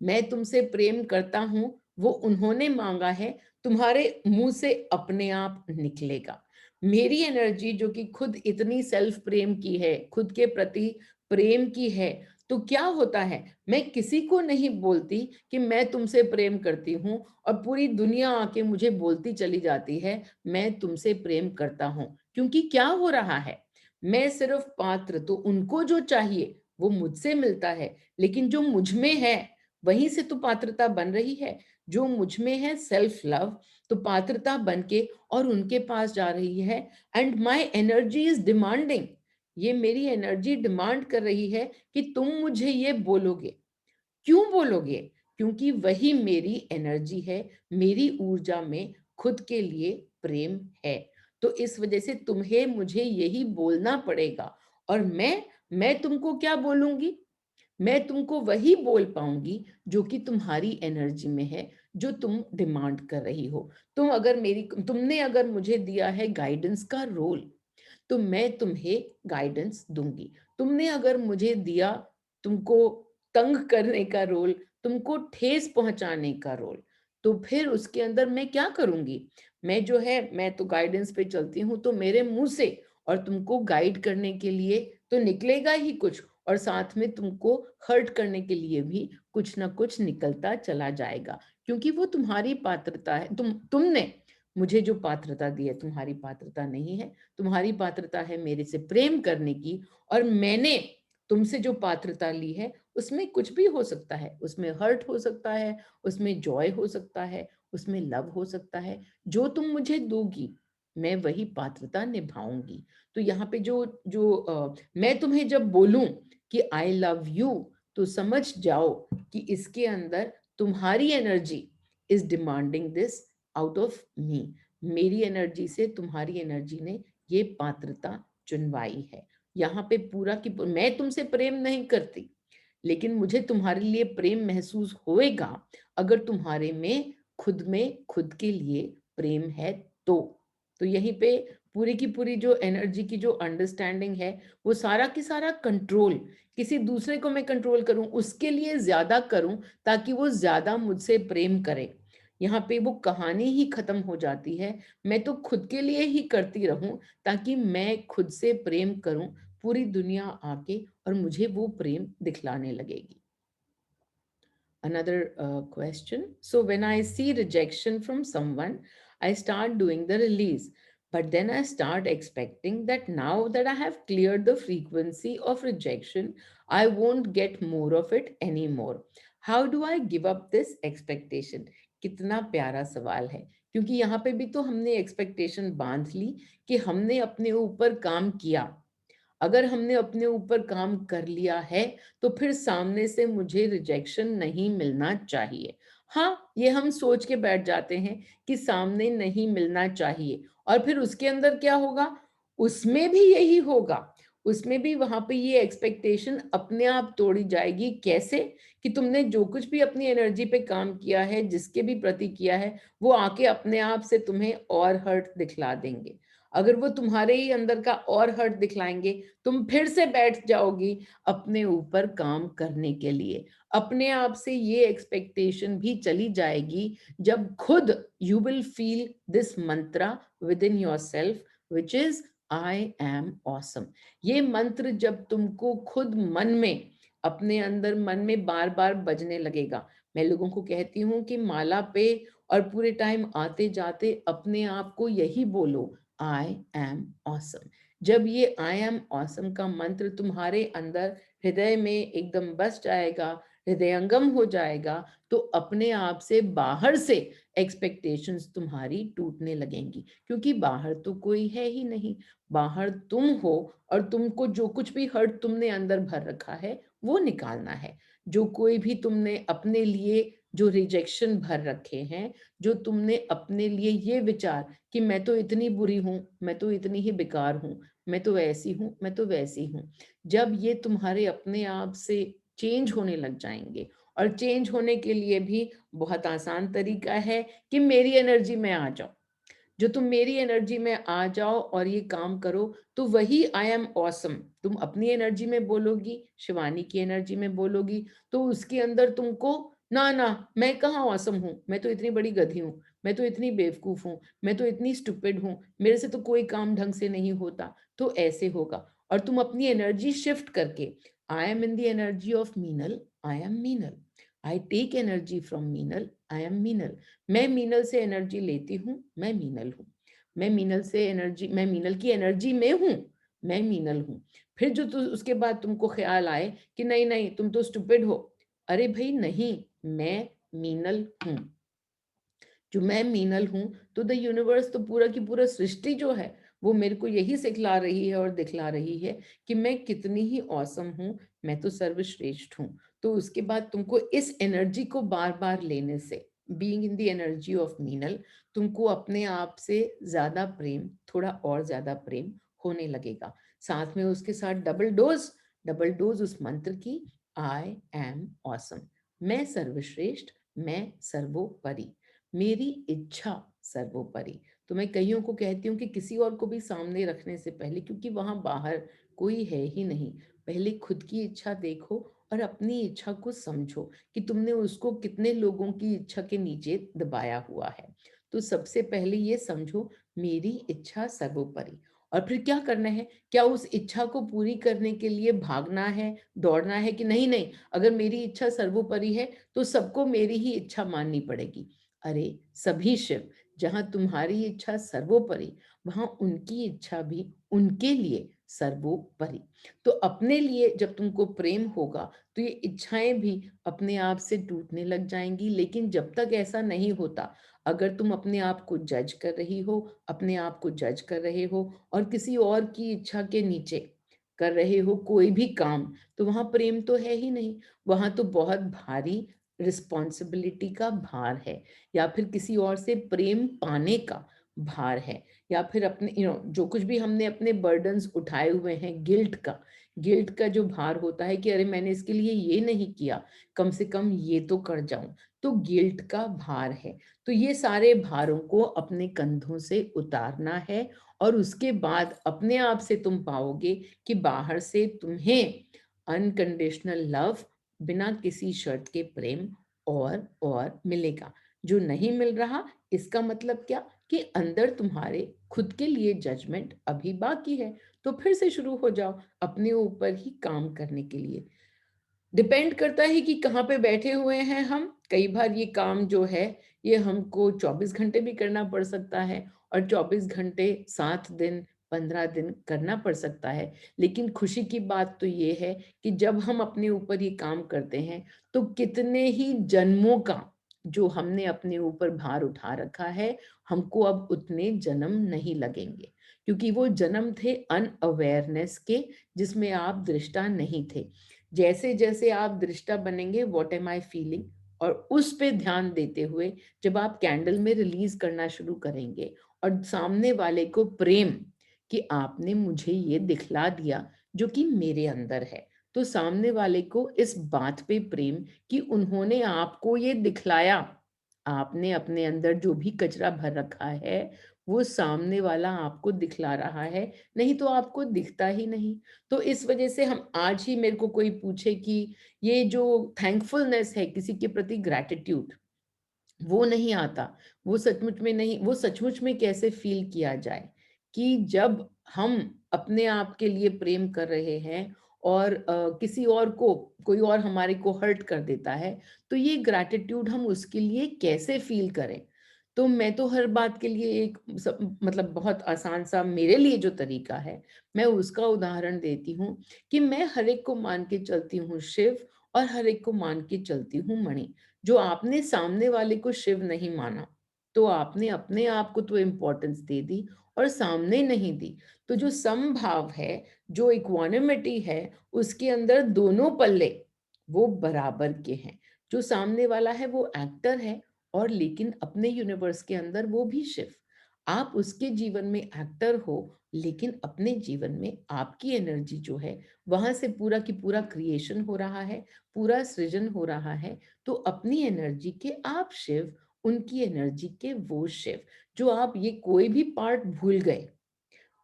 मैं तुमसे प्रेम करता हूँ, वो उन्होंने माँगा है, तुम्हारे मुँह से अपने आप निकलेगा। मेरी एनर्जी जो कि खुद इतनी सेल्फ प्रेम की है, खुद के प्रति प्रेम की है, तो क्या होता है, मैं किसी को नहीं बोलती कि मैं तुमसे प्रेम करती हूँ और पूरी दुनिया आके मुझे बोलती चली जाती है, मैं तुमसे प्रेम करता हूँ। क्योंकि क्या हो रहा है, मैं सिर्फ़ पात्र तो उनको जो चाहिए, वो मुझसे मिलता है, लेकिन जो मुझ में है वहीं से तो पात्रता बन रही है। जो मुझ में है सेल्फ लव, तो पात्रता बन के और उनके पास जा रही है and my energy is demanding, ये मेरी एनर्जी डिमांड कर रही है कि तुम मुझे ये बोलोगे। क्यों बोलोगे? क्योंकि वही मेरी एनर्जी है, मेरी ऊर्जा में खुद के लिए प्रेम है। तो इस वजह से तुम्हें मुझे यही बोलना पड़ेगा और मैं तुमको क्या बोलूँगी? मैं तुमको वही बोल पाऊँगी जो कि तुम्हारी एनर्जी में है, जो तुम डिमांड कर रही हो। तुमने अगर मुझे दिया है गाइडेंस का रोल, तो मैं तुम्हें गाइडेंस दूँगी। तुमने अगर मुझे दिया तुमको तंग करने का रोल, तुमको ठेस पहुँचाने का रोल, तो फिर उसके अंदर मैं क्या करूँगी? मैं तो गाइडेंस पे चलती हूँ, तो मेरे मुँह से और तुमको गाइड करने के लिए तो निकलेगा ही कुछ और साथ में तुमको हर्ट करने के लिए भी कुछ ना कुछ निकलता चला जाएगा। क्योंकि वो तुम्हारी पात्रता है, तुमने मुझे जो पात्रता दी है, तुम्हारी पात्रता नहीं है। तुम्हारी पात्रता है मेरे से प्रेम करने की और मैंने तुमसे जो पात्रता ली है, उसमें कुछ भी हो सकता है। उसमें हर्ट हो सकता है, उसमें जॉय हो सकता है, उसमें लव हो सकता है। जो तुम मुझे दोगी, मैं वही पात्रता निभाऊँगी। तो यहाँ पे मैं तुम्हें जब बोलूँ कि आई लव यू, तो समझ जाओ कि इसके अंदर तुम्हारी energy is demanding this out of me. मेरी एनर्जी से तुम्हारी एनर्जी ने ये पात्रता चुनवाई है। यहाँ पे मैं तुमसे प्रेम नहीं करती, लेकिन मुझे तुम्हारे लिए प्रेम महसूस होएगा अगर तुम्हारे में खुद के लिए प्रेम है तो। तो यहीं पे पूरी की पूरी जो एनर्जी की जो अंडरस्टैंडिंग है, वो सारा की सारा कंट्रोल किसी दूसरे को मैं कंट्रोल करूँ, उसके लिए ज़्यादा करूँ ताकि वो ज़्यादा मुझसे प्रेम करे। यहाँ पे वो कहानी ही खत्म हो जाती है। मैं तो खुद के लिए ही करती रहूँ ताकि मैं खुद से प्रेम करूँ, पूरी दुनिया आके और मुझे वो प्रेम दिखलाने लगेगी। Another question. So, when I see rejection from someone, I start doing the release. But then I start expecting that now that I have cleared the frequency of rejection, I won't get more of it anymore. How do I give up this expectation? कितना प्यारा सवाल है क्योंकि यहाँ पे भी तो हमने एक्सपेक्टेशन बांध ली कि हमने अपने ऊपर काम किया। अगर हमने अपने ऊपर काम कर लिया है, तो फिर सामने से मुझे रिजेक्शन नहीं मिलना चाहिए। हाँ, ये हम सोच के बैठ जाते हैं कि सामने नहीं मिलना चाहिए और फिर उसके अंदर क्या होगा? उसमें भी यही होगा। उसमें भी वहाँ पे ये एक्सपेक्टेशन अपने आप तोड़ी जाएगी। कैसे? कि तुमने जो कुछ भी अपनी एनर्जी पे काम किया है, जिसके भी प्रति किया है, वो आके अपने आप से तुम्हें और हर्ट दिखला देंगे। अगर वो तुम्हारे ही अंदर का और हर्ट दिखलाएँगे, तुम फिर से बैठ जाओगी अपने ऊपर काम करने के लिए। अपने आप से ये एक्सपेक्टेशन भी चली जाएगी जब खुद you will feel this Mantra within yourself which is I am awesome. ये मंत्र जब तुमको खुद अपने अंदर मन में बार-बार बजने लगेगा। मैं लोगों को कहती हूँ कि माला पे और पूरे टाइम आते-जाते अपने आप को यही बोलो, आई एम ऑसम। जब ये आई एम ऑसम का मंत्र तुम्हारे अंदर हृदय में एकदम बस जाएगा, हृदयंगम हो जाएगा, तो अपने आप से बाहर से एक्सपेक्टेशंस तुम्हारी टूटने लगेंगी, क्योंकि बाहर तो कोई है ही नहीं। बाहर तुम हो, और तुमको जो कुछ भी हर्ट तुमने अंदर भर रखा है वो निकालना है। जो कोई भी तुमने अपने लिए जो रिजेक्शन भर रखे हैं, जो तुमने अपने लिए ये विचार कि मैं तो इतनी बुरी हूँ, मैं तो इतनी ही बेकार हूँ, मैं तो ऐसी हूँ, मैं तो वैसी हूँ, जब ये तुम्हारे अपने आप से चेंज होने लग जाएंगे, और चेंज होने के लिए भी बहुत आसान तरीका है कि मेरी एनर्जी में आ जाओ। जो तुम मेरी एनर्जी में आ जाओ और ये काम करो, तो वही आई एम ऑसम तुम अपनी एनर्जी में बोलोगी, शिवानी की एनर्जी में बोलोगी, तो उसके अंदर तुमको ना ना, मैं कहाँ ऑसम हूँ, मैं तो इतनी बड़ी गधी हूँ, मैं तो इतनी बेवकूफ हूँ, मैं तो इतनी स्टूपिड हूँ, मेरे से तो कोई काम ढंग से नहीं होता, तो ऐसे होगा। और तुम अपनी एनर्जी शिफ्ट करके, I am in the energy of Meenal, I am Meenal, I take energy from Meenal, I am Meenal, मैं मीनल से एनर्जी लेती हूँ, मैं मीनल हूँ, मैं मीनल से एनर्जी, मैं मीनल की एनर्जी में हूँ, मैं मीनल हूँ। फिर जो उसके बाद तुमको ख्याल आए कि नहीं नहीं तुम तो स्टूपिड हो, अरे भाई नहीं, मैं मीनल हूँ। जो मैं मीनल हूँ, तो द यूनिवर्स, तो पूरा की पूरा सृष्टि जो है, वो मेरे को यही सिखला रही है और दिखला रही है कि मैं कितनी ही औसम हूँ, मैं तो सर्वश्रेष्ठ हूँ। तो उसके बाद तुमको इस एनर्जी को बार बार लेने से, being in the energy of Meenal, तुमको अपने आप से ज्यादा प्रेम, थोड़ा और ज्यादा प्रेम होने लगेगा। साथ में उसके साथ डबल डोज, डबल डोज उस मंत्र की, आई एम ऑसम, मैं सर्वश्रेष्ठ, मैं सर्वोपरि, मेरी इच्छा सर्वोपरि। तो मैं कईयों को कहती हूँ कि किसी और को भी सामने रखने से पहले, क्योंकि वहां बाहर कोई है ही नहीं, पहले खुद की इच्छा देखो और अपनी इच्छा को समझो कि तुमने उसको कितने लोगों की इच्छा के नीचे दबाया हुआ है। तो सबसे पहले ये समझो, मेरी इच्छा सर्वोपरि। और फिर क्या करना है, क्या उस इच्छा को पूरी करने के लिए भागना है, दौड़ना है, कि नहीं नहीं, अगर मेरी इच्छा सर्वोपरि है तो सबको मेरी ही इच्छा माननी पड़ेगी। अरे सभी शिव, जहां तुम्हारी इच्छा सर्वोपरि, वहां उनकी इच्छा भी उनके लिए सर्वोपरि। तो अपने लिए जब तुमको प्रेम होगा, तो ये इच्छाएं भी अपने आप से टूटने लग जाएंगी। लेकिन जब तक ऐसा नहीं होता, अगर तुम अपने आप को जज कर रही हो, अपने आप को जज कर रहे हो, और किसी और की इच्छा के नीचे कर रहे हो कोई भी काम, तो वहां प्रेम तो है ही नहीं, वहां तो बहुत भारी रिस्पॉन्सिबिलिटी का भार है, या फिर किसी और से प्रेम पाने का भार है, या फिर अपने जो कुछ भी हमने अपने बर्डन्स उठाए हुए हैं, गिल्ट का जो भार होता है कि अरे मैंने इसके लिए ये नहीं किया, कम से कम ये तो कर जाऊं, तो गिल्ट का भार है। तो ये सारे भारों को अपने कंधों से उतारना है, और उसके बाद अपने आप से तुम पाओगे कि बाहर से तुम्हें अनकंडीशनल लव, बिना किसी शर्त के प्रेम और मिलेगा। जो नहीं मिल रहा, इसका मतलब क्या, कि अंदर तुम्हारे खुद के लिए जजमेंट अभी बाकी है। तो फिर से शुरू हो जाओ अपने ऊपर ही काम करने के लिए। डिपेंड करता है कि कहाँ पे बैठे हुए हैं हम। कई बार ये काम जो है, ये हमको 24 घंटे भी करना पड़ सकता है, और 24 घंटे 7 दिन 15 दिन करना पड़ सकता है। लेकिन खुशी की बात तो ये है कि जब हम अपने ऊपर ये काम करते हैं, तो कितने ही जन्मों का जो हमने अपने ऊपर भार उठा रखा है, हमको अब उतने जन्म नहीं लगेंगे, क्योंकि वो जन्म थे अनअवेयरनेस के, जिसमें आप दृष्टा नहीं थे। जैसे जैसे आप दृष्टा बनेंगे, व्हाट एम आई फीलिंग, और उस पे ध्यान देते हुए जब आप कैंडल में रिलीज करना शुरू करेंगे, और सामने वाले को प्रेम, कि आपने मुझे ये दिखला दिया जो कि मेरे अंदर है, तो सामने वाले को इस बात पे प्रेम कि उन्होंने आपको ये दिखलाया, आपने अपने अंदर जो भी कचरा भर रखा है, वो सामने वाला आपको दिखला रहा है, नहीं तो आपको दिखता ही नहीं। तो इस वजह से हम आज ही, मेरे को कोई पूछे कि ये जो थैंकफुलनेस है, किसी के प्रति ग्रैटिट्यूड, वो नहीं आता, वो सचमुच में नहीं, वो सचमुच में कैसे फील किया जाए, कि जब हम अपने आप के लिए प्रेम कर रहे हैं, और किसी और को, कोई और हमारे को हर्ट कर देता है, तो ये ग्रैटिट्यूड हम उसके लिए कैसे फील करें। तो मैं तो हर बात के लिए एक मतलब बहुत आसान सा मेरे लिए जो तरीका है, मैं उसका उदाहरण देती हूँ, कि मैं हर एक को मान के चलती हूँ शिव, और हर एक को मान के चलती हूँ मणि। जो आपने सामने वाले को शिव नहीं माना, तो आपने अपने आप को तो इम्पोर्टेंस दे दी और सामने नहीं दी। तो जो समभाव है, जो इक्वानिमिटी है, उसके अंदर दोनों पल्ले वो बराबर के हैं। जो सामने वाला है वो एक्टर है, और लेकिन अपने यूनिवर्स के अंदर वो भी शिव। आप उसके जीवन में एक्टर हो, लेकिन अपने जीवन में आपकी एनर्जी जो है, वहां से पूरा की पूरा क्रिएशन हो रहा है, पूरा सृजन हो रहा है। तो अपनी एनर्जी के आप शिव, उनकी एनर्जी के वो शिव। जो आप ये कोई भी पार्ट भूल गए,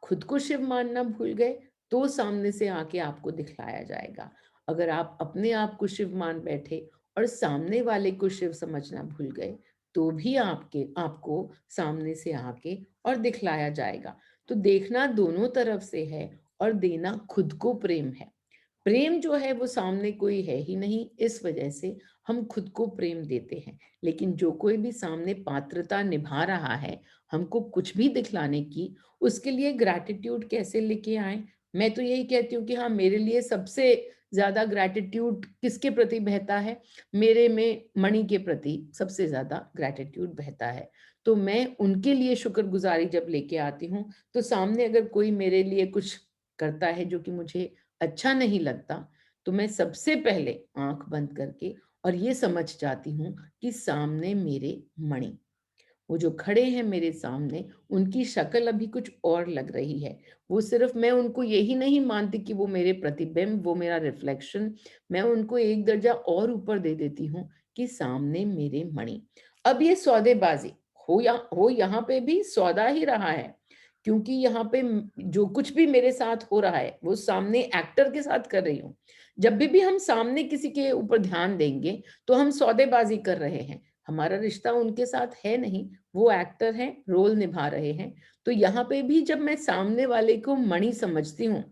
खुद को शिव मानना भूल गए, तो सामने से आके आपको दिखलाया जाएगा। अगर आप अपने आप को शिव मान बैठे और सामने वाले को शिव समझना भूल गए, तो भी आपको सामने से आके और दिखलाया जाएगा। तो देखना दोनों तरफ से है, और देना खुद को प्रेम है। प्रेम जो है वो सामने कोई है ही नहीं, इस वजह से हम खुद को प्रेम देते हैं। लेकिन जो कोई भी सामने पात्रता निभा रहा है हमको कुछ भी दिखलाने की, उसके लिए ग्रैटिट्यूड कैसे लेके आए? मैं तो यही कहती हूँ कि हाँ, मेरे लिए सबसे ज्यादा ग्रैटिट्यूड किसके प्रति बहता है? मेरे में मणि के प्रति सबसे ज्यादा ग्रैटिट्यूड बहता है। तो मैं उनके लिए शुक्रगुजारी जब लेके आती हूँ, तो सामने अगर कोई मेरे लिए कुछ करता है जो कि मुझे अच्छा नहीं लगता, तो मैं सबसे पहले आंख बंद करके और ये समझ जाती हूँ कि सामने मेरे मणि, वो जो खड़े हैं मेरे सामने, उनकी शक्ल अभी कुछ और लग रही है। वो सिर्फ, मैं उनको यही नहीं मानती कि वो मेरे प्रतिबिंब, वो मेरा रिफ्लेक्शन, मैं उनको एक दर्जा और ऊपर दे देती हूँ कि सामने मेरे मणि। अब ये सौदेबाजी हो यहाँ पे भी सौदा ही रहा है, क्योंकि यहाँ पे जो कुछ भी मेरे साथ हो रहा है वो सामने एक्टर के साथ कर रही हूँ। जब भी हम सामने किसी के ऊपर ध्यान देंगे, तो हम सौदेबाजी कर रहे हैं। हमारा रिश्ता उनके साथ है नहीं, वो एक्टर हैं, रोल निभा रहे हैं। तो यहाँ पे भी जब मैं सामने वाले को मणि समझती हूँ,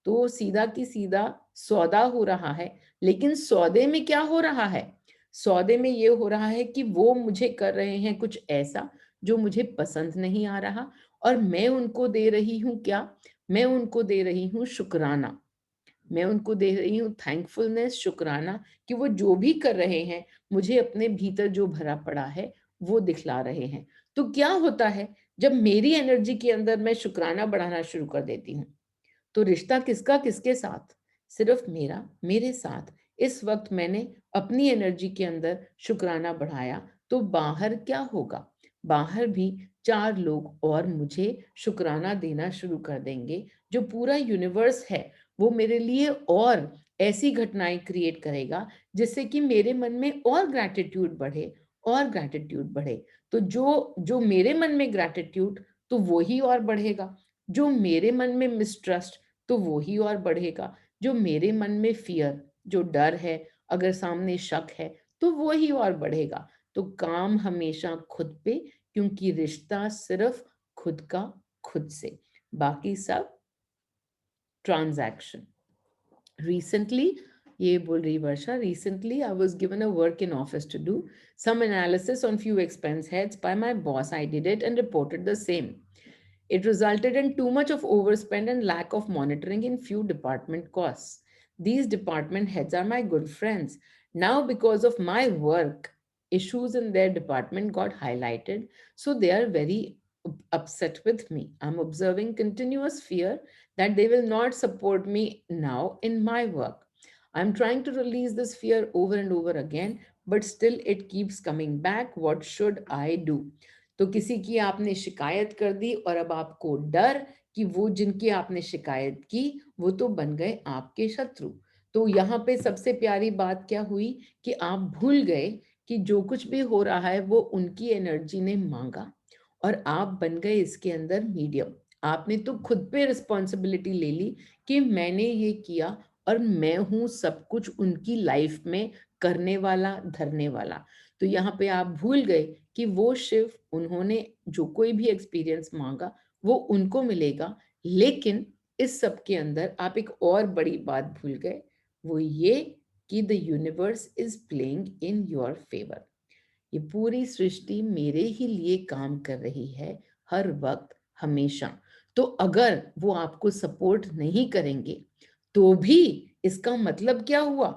तो सीधा की सीधा सौदा हो रहा है। लेकिन सौदे में क्या हो रहा है? सौदे में ये हो रहा है कि वो मुझे कर रहे हैं कुछ ऐसा जो मुझे पसंद नहीं आ रहा, और मैं उनको दे रही हूँ क्या? मैं उनको दे रही हूँ शुक्राना। मैं उनको दे रही हूँ थैंकफुलनेस, शुक्राना, कि वो जो भी कर रहे हैं, मुझे अपने भीतर जो भरा पड़ा है वो दिखला रहे हैं। तो क्या होता है, जब मेरी एनर्जी के अंदर मैं शुक्राना बढ़ाना शुरू कर देती हूँ, तो रिश्ता किसका किसके साथ? सिर्फ मेरा, मेरे साथ। इस वक्त मैंने अपनी एनर्जी के अंदर शुक्राना बढ़ाया, तो बाहर क्या होगा? बाहर भी 4 लोग और मुझे शुक्राना देना शुरू कर देंगे। जो पूरा यूनिवर्स है, वो मेरे लिए और ऐसी घटनाएं क्रिएट करेगा, जिससे कि मेरे मन में और ग्रैटिट्यूड बढ़े, और ग्रैटिट्यूड बढ़े। तो जो जो मेरे मन में ग्रैटिट्यूड, तो वो ही और बढ़ेगा। जो मेरे मन में मिसट्रस्ट, तो वो ही और बढ़ेगा। जो मेरे मन में फियर, जो डर है, अगर सामने शक है, तो वो ही और बढ़ेगा। तो काम हमेशा खुद पे, क्योंकि रिश्ता सिर्फ खुद का खुद से, बाकी सब ट्रांजैक्शन। Recently, ये बोल रही वर्षा, recently I was given a work in office to do some analysis on few expense heads by my boss. I did it and reported the same. It resulted in too much of overspend and lack of monitoring in few department costs. These department heads are my good friends. Now, because of my work, issues in their department got highlighted, so they are very upset with me. I'm observing continuous fear that they will not support me now in my work. I'm trying to release this fear over and over again, but still it keeps coming back. What should I do? तो किसी की आपने शिकायत कर दी, और अब आपको डर कि वो जिनकी आपने शिकायत की वो तो बन गए आपके शत्रु। तो यहाँ पे सबसे प्यारी बात क्या हुई कि आप भूल गए कि जो कुछ भी हो रहा है वो उनकी एनर्जी ने मांगा, और आप बन गए इसके अंदर मीडियम। आपने तो खुद पे रिस्पॉन्सिबिलिटी ले ली कि मैंने ये किया, और मैं हूं सब कुछ उनकी लाइफ में करने वाला, धरने वाला। तो यहाँ पे आप भूल गए कि वो शिव, उन्होंने जो कोई भी एक्सपीरियंस मांगा वो उनको मिलेगा। लेकिन इस सब के अंदर आप एक और बड़ी बात भूल गए, वो ये कि the universe is playing in your favour. ये पूरी सृष्टि मेरे ही लिए काम कर रही है, हर वक्त, हमेशा। तो अगर वो आपको सपोर्ट नहीं करेंगे, तो भी इसका मतलब क्या हुआ?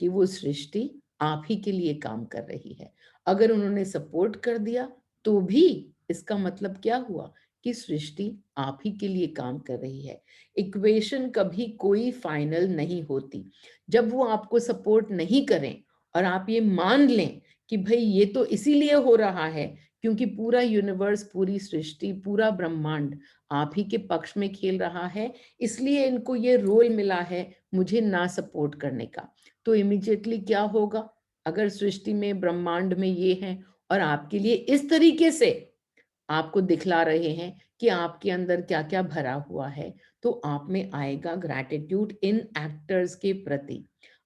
कि वो सृष्टि आप ही के लिए काम कर रही है। अगर उन्होंने सपोर्ट कर दिया तो भी इसका मतलब क्या हुआ कि सृष्टि आप ही के लिए काम कर रही है। इक्वेशन कभी कोई फाइनल नहीं होती। जब वो आपको सपोर्ट नहीं करें और आप ये मान लें कि भाई ये तो इसीलिए हो रहा है क्योंकि पूरा यूनिवर्स, पूरी सृष्टि, पूरा ब्रह्मांड आप ही के पक्ष में खेल रहा है, इसलिए इनको ये रोल मिला है मुझे ना सपोर्ट करने का। तो इमीडिएटली क्या होगा? अगर सृष्टि में, ब्रह्मांड में ये है और आपके लिए इस तरीके से आपको दिखला रहे हैं कि आपके अंदर क्या-क्या भरा हुआ है, तो आप में आएगा ग्रैटिट्यूड इन एक्टर्स के प्रति।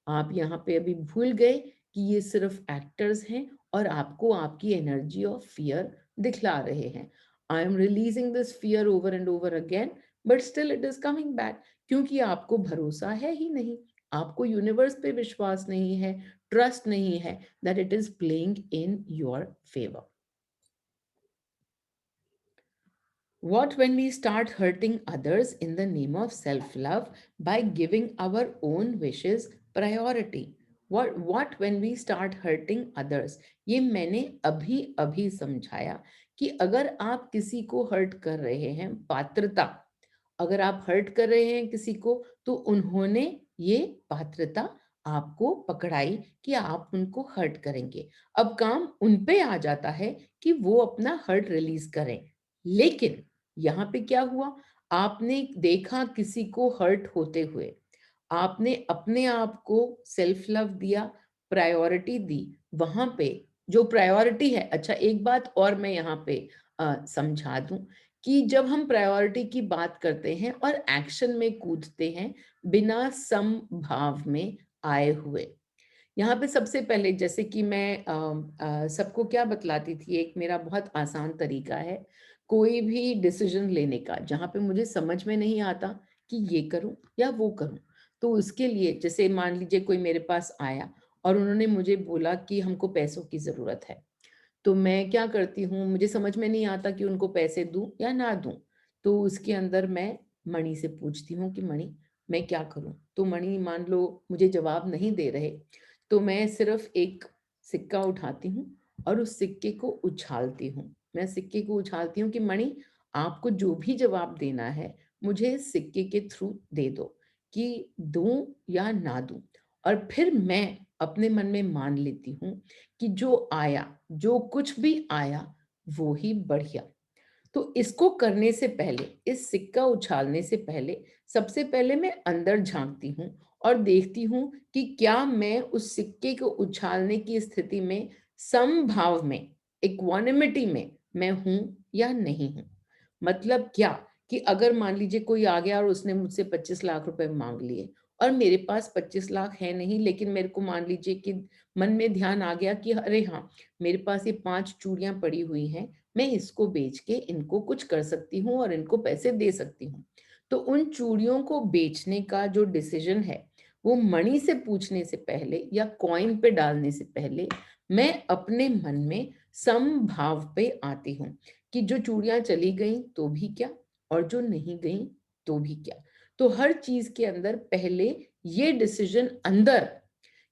आप यहाँ पे अभी भूल गए कि ये सिर्फ एक्टर्स हैं और आपको आपकी एनर्जी ऑफ फियर दिखला रहे हैं। I am releasing this fear over and over again, but still it is coming back, क्योंकि आपको भरोसा है ही नहीं। आपको यूनिवर्स पे विश्वास नहीं है, ट्रस्ट नहीं है that it is playing in your favour. What when we start hurting others in the name of self love by giving our own wishes priority? What when we start hurting others? ये मैंने अभी अभी समझाया कि अगर आप किसी को हर्ट कर रहे हैं, पात्रता, अगर आप हर्ट कर रहे हैं किसी को, तो उन्होंने ये पात्रता आपको पकड़ाई कि आप उनको हर्ट करेंगे। अब काम उन पे आ जाता है कि वो अपना हर्ट रिलीज करें। लेकिन यहाँ पे क्या हुआ? आपने देखा किसी को हर्ट होते हुए, आपने अपने आप को सेल्फ लव दिया, प्रायोरिटी दी। वहां पे जो प्रायोरिटी है, अच्छा एक बात और मैं यहाँ पे समझा दूं कि जब हम प्रायोरिटी की बात करते हैं और एक्शन में कूदते हैं बिना समभाव में आए हुए, यहाँ पे सबसे पहले जैसे कि मैं सबको क्या बतलाती थी, एक मेरा बहुत आसान तरीका है कोई भी डिसीजन लेने का, जहाँ पे मुझे समझ में नहीं आता कि ये करूं या वो करूं। तो उसके लिए जैसे मान लीजिए कोई मेरे पास आया और उन्होंने मुझे बोला कि हमको पैसों की जरूरत है, तो मैं क्या करती हूँ, मुझे समझ में नहीं आता कि उनको पैसे दूं या ना दूं। तो उसके अंदर मैं मणि से पूछती हूँ कि मणि मैं क्या करूं। तो मणि मान लो मुझे जवाब नहीं दे रहे, तो मैं सिर्फ एक सिक्का उठाती हूँ और उस सिक्के को उछालती हूँ। मैं सिक्के को उछालती हूँ कि मणि आपको जो भी जवाब देना है मुझे इस सिक्के के थ्रू दे दो, कि दूं या ना दूं। और फिर मैं अपने मन में मान लेती हूँ कि जो आया, जो कुछ भी आया वो ही बढ़िया। तो इसको करने से पहले, इस सिक्का उछालने से पहले, सबसे पहले मैं अंदर झांकती हूँ और देखती हूँ कि क्या मैं उस सिक्के को उछालने की स्थिति में, समभाव में, इक्वानिमिटी में मैं हूं या नहीं हूं। मतलब क्या, कि अगर मान लीजिए कोई आ गया और उसने मुझसे 25 लाख रुपए मांग लिए और मेरे पास 25 लाख है नहीं, लेकिन मेरे को मान लीजिए कि मन में ध्यान आ गया कि अरे हाँ, मेरे पास ये 5 चूड़ियां पड़ी हुई हैं, मैं इसको बेच के इनको कुछ कर सकती हूँ और इनको पैसे दे सकती हूँ। तो उन चूड़ियों को बेचने का जो डिसीजन है, वो मणि से पूछने से पहले या कॉइन पे डालने से पहले मैं अपने मन में समभाव पे आती हूँ कि जो चूड़ियां चली गई तो भी क्या, और जो नहीं गई तो भी क्या। तो हर चीज के अंदर पहले ये डिसीजन अंदर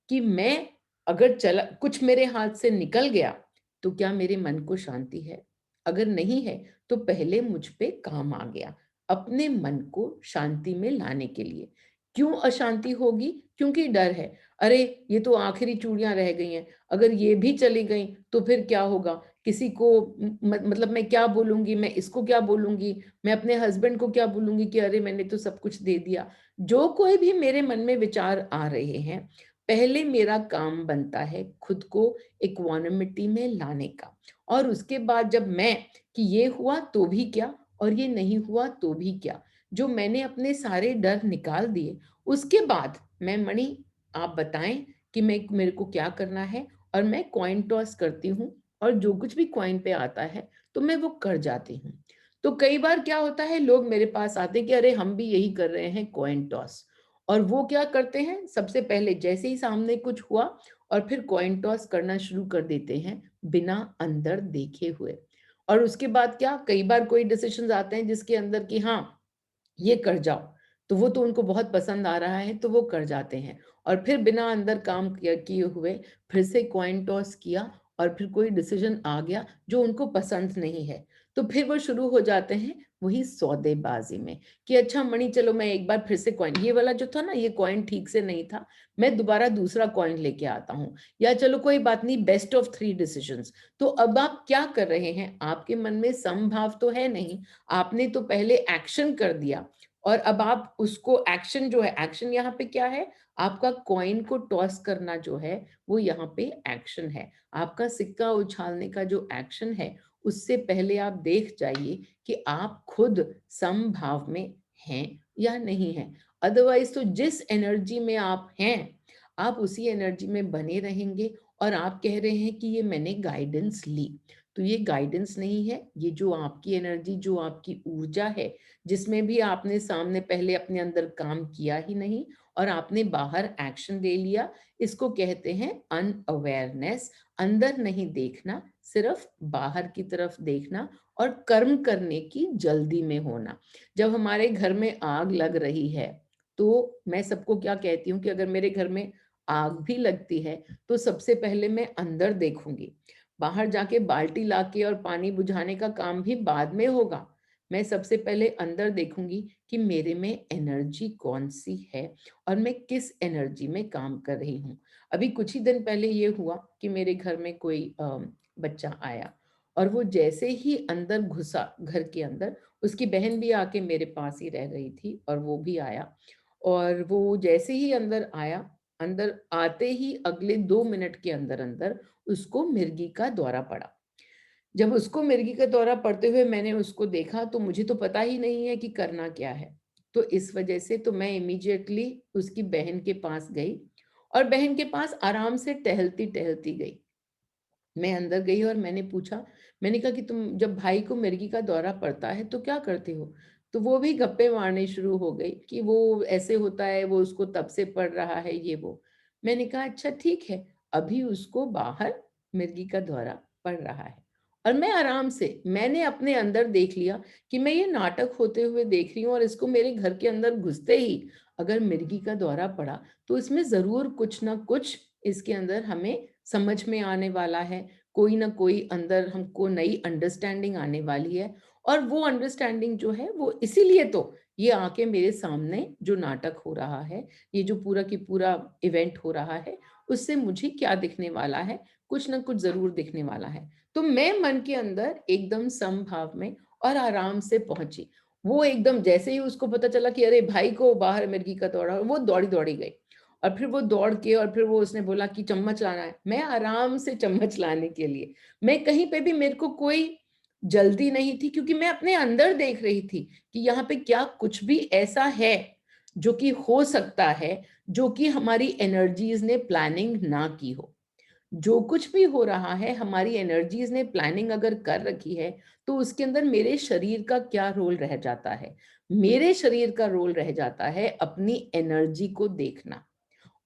कि मैं, अगर चला कुछ मेरे हाथ से निकल गया तो क्या मेरे मन को शांति है? अगर नहीं है तो पहले मुझ पे काम आ गया अपने मन को शांति में लाने के लिए। क्यों अशांति होगी? क्योंकि डर है। अरे ये तो आखिरी चूड़ियां रह गई हैं, अगर ये भी चली गई तो फिर क्या होगा? किसी को मतलब मैं क्या बोलूंगी, मैं इसको क्या बोलूंगी, मैं अपने हस्बैंड को क्या बोलूंगी कि अरे मैंने तो सब कुछ दे दिया। जो कोई भी मेरे मन में विचार आ रहे हैं, पहले मेरा काम बनता है खुद को इक्वानिमिटी में लाने का। और उसके बाद जब मैं, कि ये हुआ तो भी क्या और ये नहीं हुआ तो भी क्या, जो मैंने अपने सारे डर निकाल दिए, उसके बाद मैं मणि, आप बताएं कि मैं, मेरे को क्या करना है। और मैं कॉइन टॉस करती हूँ और जो कुछ भी कॉइन पे आता है तो मैं वो कर जाती हूँ। तो कई बार क्या होता है, लोग मेरे पास आते हैं कि अरे हम भी यही कर रहे हैं, कॉइन टॉस। और वो क्या करते हैं, सबसे पहले जैसे ही सामने कुछ हुआ और फिर कॉइन टॉस करना शुरू कर देते हैं बिना अंदर देखे हुए। और उसके बाद क्या, कई बार कोई डिसीजंस आते हैं जिसके अंदर कि हाँ ये कर जाओ, तो वो तो उनको बहुत पसंद आ रहा है तो वो कर जाते हैं, और फिर बिना अंदर काम किए हुए फिर से कॉइन टॉस किया और फिर कोई डिसीजन आ गया जो उनको पसंद नहीं है, तो फिर वो शुरू हो जाते हैं वही सौदेबाजी में कि अच्छा मणि चलो मैं एक बार फिर से कॉइन, ये वाला जो था ना ये कॉइन ठीक से नहीं था, मैं दोबारा दूसरा कॉइन लेके आता हूँ, या चलो कोई बात नहीं, बेस्ट ऑफ 3 डिसीजंस। तो अब आप क्या कर रहे हैं, आपके मन में समभाव तो है नहीं, आपने तो पहले एक्शन कर दिया, और अब आप उसको एक्शन जो है, एक्शन यहाँ पे क्या है, आपका कॉइन को टॉस करना जो है वो यहाँ पे एक्शन है, आपका सिक्का उछालने का जो एक्शन है, उससे पहले आप देख जाइए कि आप खुद समभाव में हैं या नहीं हैं। अदरवाइज तो जिस एनर्जी में आप हैं, आप उसी एनर्जी में बने रहेंगे, और आप कह रहे हैं कि ये मैंने गाइडेंस ली, तो ये गाइडेंस नहीं है, ये जो आपकी एनर्जी, जो आपकी ऊर्जा है, जिसमें भी आपने सामने पहले अपने अंदर काम किया ही नहीं और आपने बाहर एक्शन ले लिया, इसको कहते हैं अनअवेयरनेस। अंदर नहीं देखना, सिर्फ बाहर की तरफ देखना और कर्म करने की जल्दी में होना। जब हमारे घर में आग लग रही है, तो मैं सबको क्या कहती हूँ कि अगर मेरे घर में आग भी लगती है, तो सबसे पहले मैं अंदर देखूंगी। बाहर जाके बाल्टी लाके और पानी बुझाने का काम भी बाद में होगा। मैं सबसे पहले अंदर देखूंगी कि मेरे में एनर्जी कौन सी है और मैं किस एनर्जी में काम कर रही हूँ। अभी कुछ ही दिन पहले ये हुआ कि मेरे घर में कोई बच्चा आया, और वो जैसे ही अंदर घुसा घर के अंदर, उसकी बहन भी आके मेरे पास ही रह रही थी और वो भी आया, और वो जैसे ही अंदर आया, अंदर आते ही अगले 2 मिनट के अंदर अंदर उसको मिर्गी का दौरा पड़ा। जब उसको मिर्गी का दौरा पड़ते हुए मैंने उसको देखा, तो मुझे तो पता ही नहीं है कि करना क्या है। तो इस वजह से तो मैं इमीडिएटली उसकी बहन के पास गई, और बहन के पास आराम से टहलती-टहलती गई। मैं अंदर गई और मैंने पूछा, मैंने कहा कि तुम जब भाई को मिर्गी का दौरा पड़ता है तो क्या करते हो? तो वो भी गप्पे मारने शुरू हो गई कि वो ऐसे होता है, वो उसको तब से पड़ रहा है, ये वो। मैंने कहा अच्छा ठीक है, अभी उसको बाहर मिर्गी का दौरा पड़ रहा है। और मैं आराम से, मैंने अपने अंदर देख लिया कि मैं ये नाटक होते हुए देख रही हूँ, और इसको मेरे घर के अंदर घुसते ही अगर मिर्गी का दौरा पड़ा, तो इसमें ज़रूर कुछ ना कुछ इसके अंदर हमें समझ में आने वाला है, कोई ना कोई अंदर हमको नई अंडरस्टैंडिंग आने वाली है, और वो अंडरस्टैंडिंग जो है वो इसीलिए तो ये आके मेरे सामने जो नाटक हो रहा है, ये जो पूरा की पूरा इवेंट हो रहा है, उससे मुझे क्या दिखने वाला है, कुछ ना कुछ ज़रूर दिखने वाला है। तो मैं मन के अंदर एकदम समभाव में और आराम से पहुँची। वो एकदम जैसे ही उसको पता चला कि अरे भाई को बाहर मिर्गी का दौरा, वो दौड़ी-दौड़ी गई। और फिर वो दौड़ के, और फिर वो उसने बोला कि चम्मच लाना है। मैं आराम से चम्मच लाने के लिए, मैं कहीं पे भी, मेरे को कोई जल्दी नहीं थी, क्योंकि मैं अपने अंदर देख रही थी कि यहाँ पे क्या कुछ भी ऐसा है जो कि हो सकता है, जो कि हमारी एनर्जीज़ ने प्लानिंग ना की हो। जो कुछ भी हो रहा है, हमारी एनर्जीज़ ने प्लानिंग अगर कर रखी है, तो उसके अंदर मेरे शरीर का क्या रोल रह जाता है? मेरे शरीर का रोल रह जाता है अपनी एनर्जी को देखना।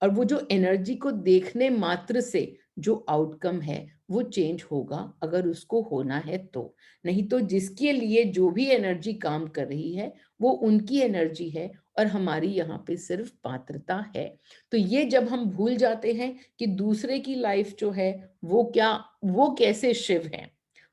और वो जो एनर्जी को देखने मात्र से जो आउटकम है, वो चेंज होगा, अगर उसको होना है तो। नहीं तो जिसके लिए जो भी एनर्जी काम कर रही है, वो उनकी एनर्जी है, और हमारी यहाँ पे सिर्फ पात्रता है। तो ये जब हम भूल जाते हैं कि दूसरे की लाइफ जो है, वो कैसे शिव हैं,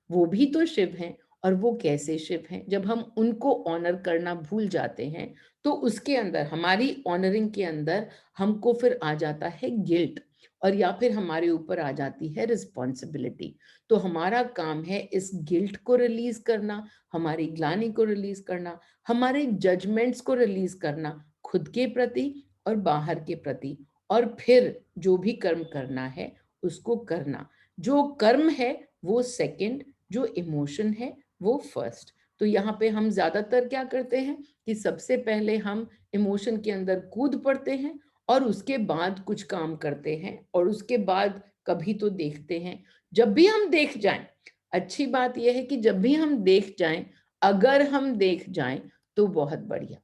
वो भी तो शिव हैं, और वो कैसे शिव हैं, जब हम उनको ऑनर करना भूल जाते हैं, तो उसके अंदर, हमारी ऑनरिंग के अंदर, हमको फिर आ जाता है गिल्ट, और या फिर हमारे ऊपर आ जाती है रिस्पॉन्सिबिलिटी। तो हमारा काम है इस गिल्ट को रिलीज करना, हमारी ग्लानि को रिलीज करना, हमारे जजमेंट्स को रिलीज करना, खुद के प्रति और बाहर के प्रति, और फिर जो भी कर्म करना है उसको करना। जो कर्म है वो सेकंड, जो इमोशन है वो फर्स्ट। तो यहाँ पे हम ज्यादातर क्या करते हैं कि सबसे पहले हम इमोशन के अंदर कूद पड़ते हैं, और उसके बाद कुछ काम करते हैं, और उसके बाद कभी तो देखते हैं। जब भी हम देख जाएं, अच्छी बात यह है कि जब भी हम देख जाएं, अगर हम देख जाएं तो बहुत बढ़िया।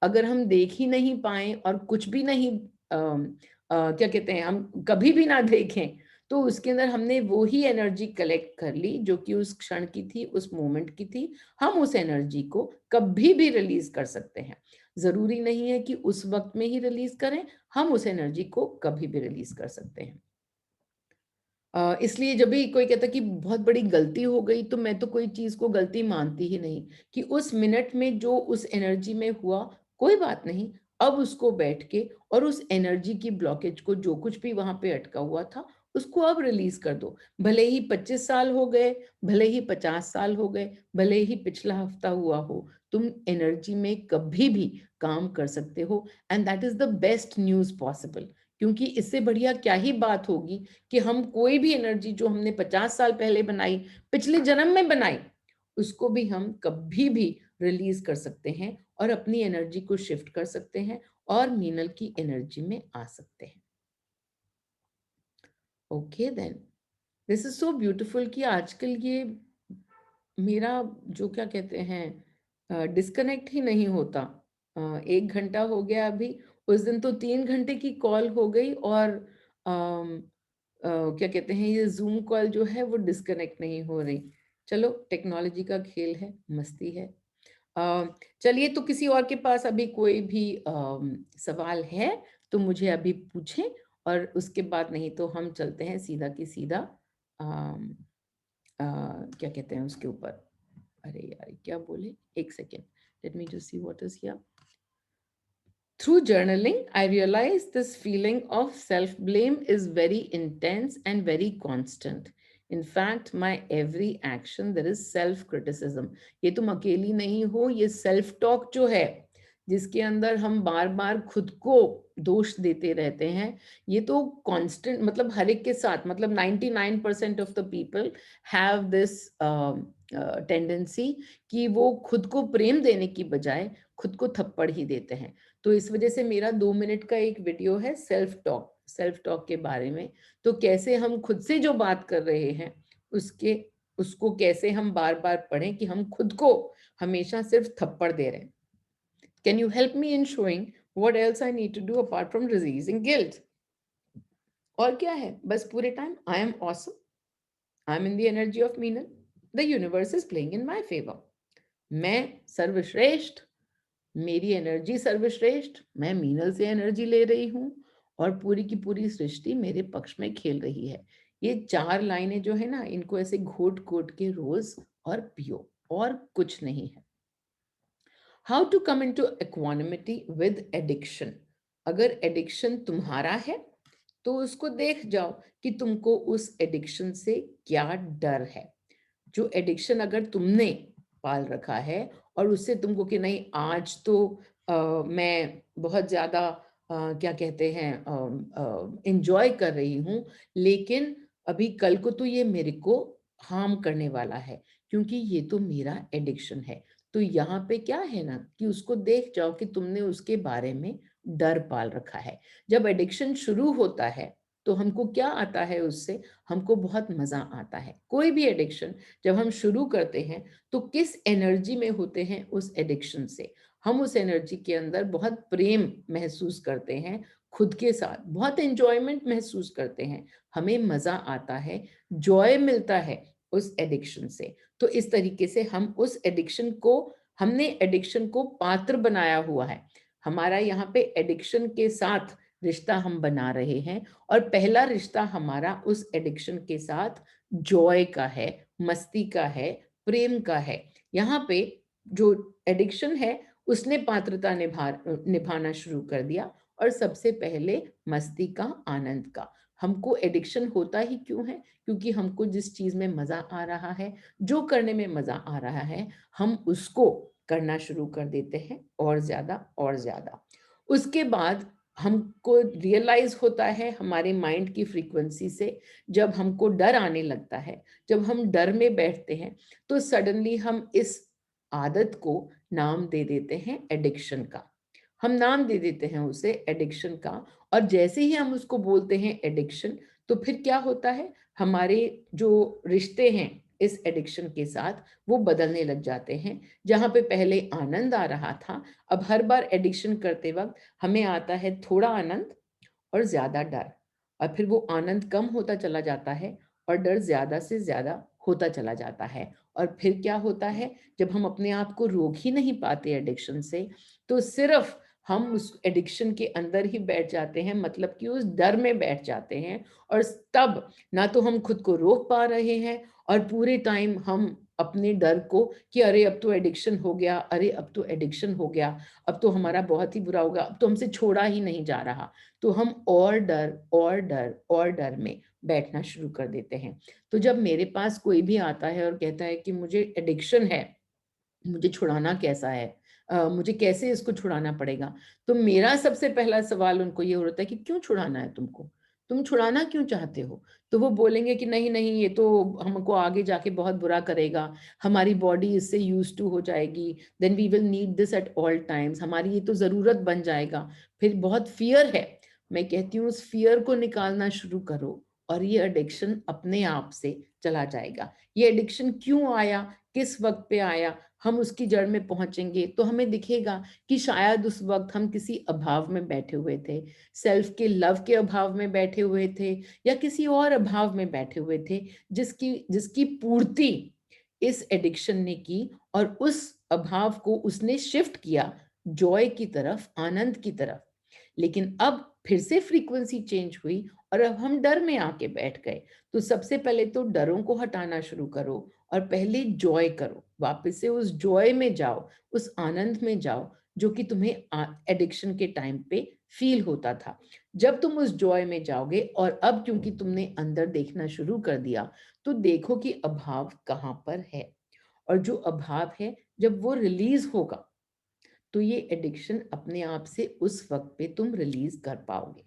अगर हम देख ही नहीं पाए और कुछ भी नहीं क्या कहते हैं, हम कभी भी ना देखें, तो उसके अंदर हमने वो ही एनर्जी कलेक्ट कर ली जो कि उस क्षण की थी, उस मोमेंट की थी। हम उस एनर्जी को कभी भी रिलीज कर सकते हैं। जरूरी नहीं है कि उस वक्त में ही रिलीज करें, हम उस एनर्जी को कभी भी रिलीज कर सकते हैं। इसलिए जब भी कोई कहता है कि बहुत बड़ी गलती हो गई, तो मैं तो कोई चीज़ को गलती मानती ही नहीं, कि उस मिनट में जो उस एनर्जी में हुआ, कोई बात नहीं, अब उसको बैठ के और उस एनर्जी की ब्लॉकेज को, जो कुछ भी वहाँ पे अटका हुआ था, उसको अब रिलीज़ कर दो। भले ही 25 साल हो गए, भले ही 50 साल हो गए, भले ही पिछला हफ्ता हुआ हो, तुम एनर्जी में कभी भी काम कर सकते हो, and that is the best news possible. क्योंकि इससे बढ़िया क्या ही बात होगी कि हम कोई भी एनर्जी जो हमने 50 साल पहले बनाई, पिछले जन्म में बनाई, उसको भी हम कभी भी रिलीज कर सकते हैं और अपनी एनर्जी को शिफ्ट कर सकते हैं और मीनल की एनर्जी में आ सकते हैं। Okay then, this is so beautiful कि आजकल ये मेरा जो क्या कहते हैं डिस्कनेक्ट ही नहीं होता। 1 घंटा हो गया अभी, उस दिन तो 3 घंटे की कॉल हो गई और अम, क्या कहते हैं, ये जूम कॉल जो है वो डिस्कनेक्ट नहीं हो रही। चलो, टेक्नोलॉजी का खेल है, मस्ती है। अ, चलिए, तो किसी और के पास अभी कोई भी सवाल है तो मुझे अभी पूछें, और उसके बाद नहीं तो हम चलते हैं सीधा की सीधा अम, क्या कहते हैं उसके ऊपर। अरे यार, क्या बोले, एक second, let me just see what is here. Through journaling, I realized this feeling of self blame is very intense and very constant. In fact, my every action, there is self criticism. ये तुम अकेली नहीं हो, ये self talk जो है, जिसके अंदर हम बार बार खुद को दोष देते रहते हैं, ये तो कांस्टेंट, मतलब हर एक के साथ, मतलब 99% of the people have this tendency कि वो खुद को प्रेम देने की बजाय खुद को थप्पड़ ही देते हैं। तो इस वजह से मेरा 2 मिनट का एक वीडियो है सेल्फ टॉक के बारे में। तो कैसे हम खुद से जो बात कर रहे हैं, उसके उसको कैसे हम बार बार पढ़ें कि हम खुद को हमेशा सिर्फ थप्पड़ दे रहे हैं। Can you help me in showing what else I need to do apart from releasing guilt? और क्या है, बस पूरे time I am awesome, I am in the energy of Meenal, the universe is playing in my favour. मैं सर्वश्रेष्ठ, मेरी energy सर्वश्रेष्ठ, मैं मीनल से एनर्जी ले रही हूँ और पूरी की पूरी सृष्टि मेरे पक्ष में खेल रही है। ये 4 लाइनें जो है ना, इनको ऐसे घोट घोट के रोज और पियो, और कुछ नहीं है। How to come in to equanimity with addiction? अगर एडिक्शन तुम्हारा है तो उसको देख जाओ कि तुमको उस एडिक्शन से क्या डर है। जो एडिक्शन अगर तुमने पाल रखा है और उससे तुमको कि नहीं, आज तो मैं बहुत ज्यादा क्या कहते हैं इंजॉय कर रही हूँ, लेकिन अभी कल को तो ये मेरे को हार्म करने वाला है, क्योंकि ये तो मेरा एडिक्शन है। तो यहाँ पे क्या है ना, कि उसको देख जाओ कि तुमने उसके बारे में डर पाल रखा है। जब एडिक्शन शुरू होता है तो हमको क्या आता है उससे, हमको बहुत मजा आता है। कोई भी एडिक्शन जब हम शुरू करते हैं तो किस एनर्जी में होते हैं उस एडिक्शन से, हम उस एनर्जी के अंदर बहुत प्रेम महसूस करते हैं, खुद के साथ बहुत एंजॉयमेंट महसूस करते हैं, हमें मजा आता है, जॉय मिलता है उस एडिक्शन से। तो इस तरीके से हम उस एडिक्शन को, हमने एडिक्शन को पात्र बनाया हुआ है। हमारा यहाँ पे एडिक्शन के साथ रिश्ता हम बना रहे हैं, और पहला रिश्ता हमारा उस एडिक्शन के साथ जॉय का है, मस्ती का है, प्रेम का है। यहाँ पे जो एडिक्शन है, उसने पात्रता निभाना शुरू कर दिया, और सबसे पहले मस्ती का, आनंद का। हमको एडिक्शन होता ही क्यों है? क्योंकि हमको जिस चीज में मजा आ रहा है, जो करने में मजा आ रहा है, हम उसको करना शुरू कर देते हैं, और ज्यादा और ज्यादा। उसके बाद हमको रियलाइज होता है हमारे माइंड की फ्रीक्वेंसी से, जब हमको डर आने लगता है, जब हम डर में बैठते हैं, तो सडनली हम इस आदत को नाम दे देते हैं एडिक्शन का। हम नाम दे देते हैं उसे एडिक्शन का, और जैसे ही हम उसको बोलते हैं एडिक्शन, तो फिर क्या होता है, हमारे जो रिश्ते हैं इस एडिक्शन के साथ, वो बदलने लग जाते हैं। जहां पे पहले आनंद आ रहा था, अब हर बार एडिक्शन करते वक्त हमें आता है थोड़ा आनंद और ज्यादा डर। और फिर वो आनंद कम होता चला जाता है और डर ज़्यादा से ज़्यादा होता चला जाता है। और फिर क्या होता है, जब हम अपने आप को रोक ही नहीं पाते एडिक्शन से, तो सिर्फ़ हम उस एडिक्शन के अंदर ही बैठ जाते हैं, मतलब कि उस डर में बैठ जाते हैं। और तब ना तो हम खुद को रोक पा रहे हैं और पूरे टाइम हम अपने डर को कि अरे अब तो एडिक्शन हो गया, अरे अब तो एडिक्शन हो गया, अब तो हमारा बहुत ही बुरा होगा, अब तो हमसे छोड़ा ही नहीं जा रहा। तो हम और डर और डर और डर में बैठना शुरू कर देते हैं। तो जब मेरे पास कोई भी आता है और कहता है कि मुझे एडिक्शन है, मुझे छुड़ाना कैसा है? मुझे कैसे इसको छुड़ाना पड़ेगा? तो मेरा सबसे पहला सवाल उनको ये होता है कि क्यों छुड़ाना है तुमको? तुम छुड़ाना क्यों चाहते हो? तो वो बोलेंगे कि नहीं, नहीं ये तो हमको आगे जाके बहुत बुरा करेगा, हमारी बॉडी इससे यूज़्ड टू हो जाएगी, then we will need this at all times, हमारी ये तो ज़रूरत बन जाएगा, फिर बहुत फ़ियर है। मैं कहती हूँ उस फ़ियर को निकालना शुरू करो और ये एडिक्शन अपने आप से चला जाएगा। ये एडिक्शन क्यों आया? किस वक़्त पे आया? हम उसकी जड़ में पहुँचेंगे तो हमें दिखेगा कि शायद उस वक़्त हम किसी अभाव में बैठे हुए थे, सेल्फ के लव के अभाव में बैठे हुए थे या किसी और अभाव में बैठे हुए थे, जिसकी जिसकी पूर्ति इस एडिक्शन ने की और उस अभाव को उसने शिफ्ट किया जॉय की तरफ, आनंद की तरफ। लेकिन अब फिर से फ्रीक्वेंसी चेंज हुई और अब हम डर में आके बैठ गए। तो सबसे पहले तो डरों को हटाना शुरू करो और पहले जॉय करो। वापस से उस जॉय में जाओ, उस आनंद में जाओ, जो कि तुम्हें एडिक्शन के टाइम पे फ़ील होता था। जब तुम उस जॉय में जाओगे और अब क्योंकि तुमने अंदर देखना शुरू कर दिया, तो देखो कि अभाव कहाँ पर है और जो अभाव है, जब वो रिलीज़ होगा, तो ये एडिक्शन अपने आप से उस वक़्त पे तुम रिलीज़ कर पाओगे।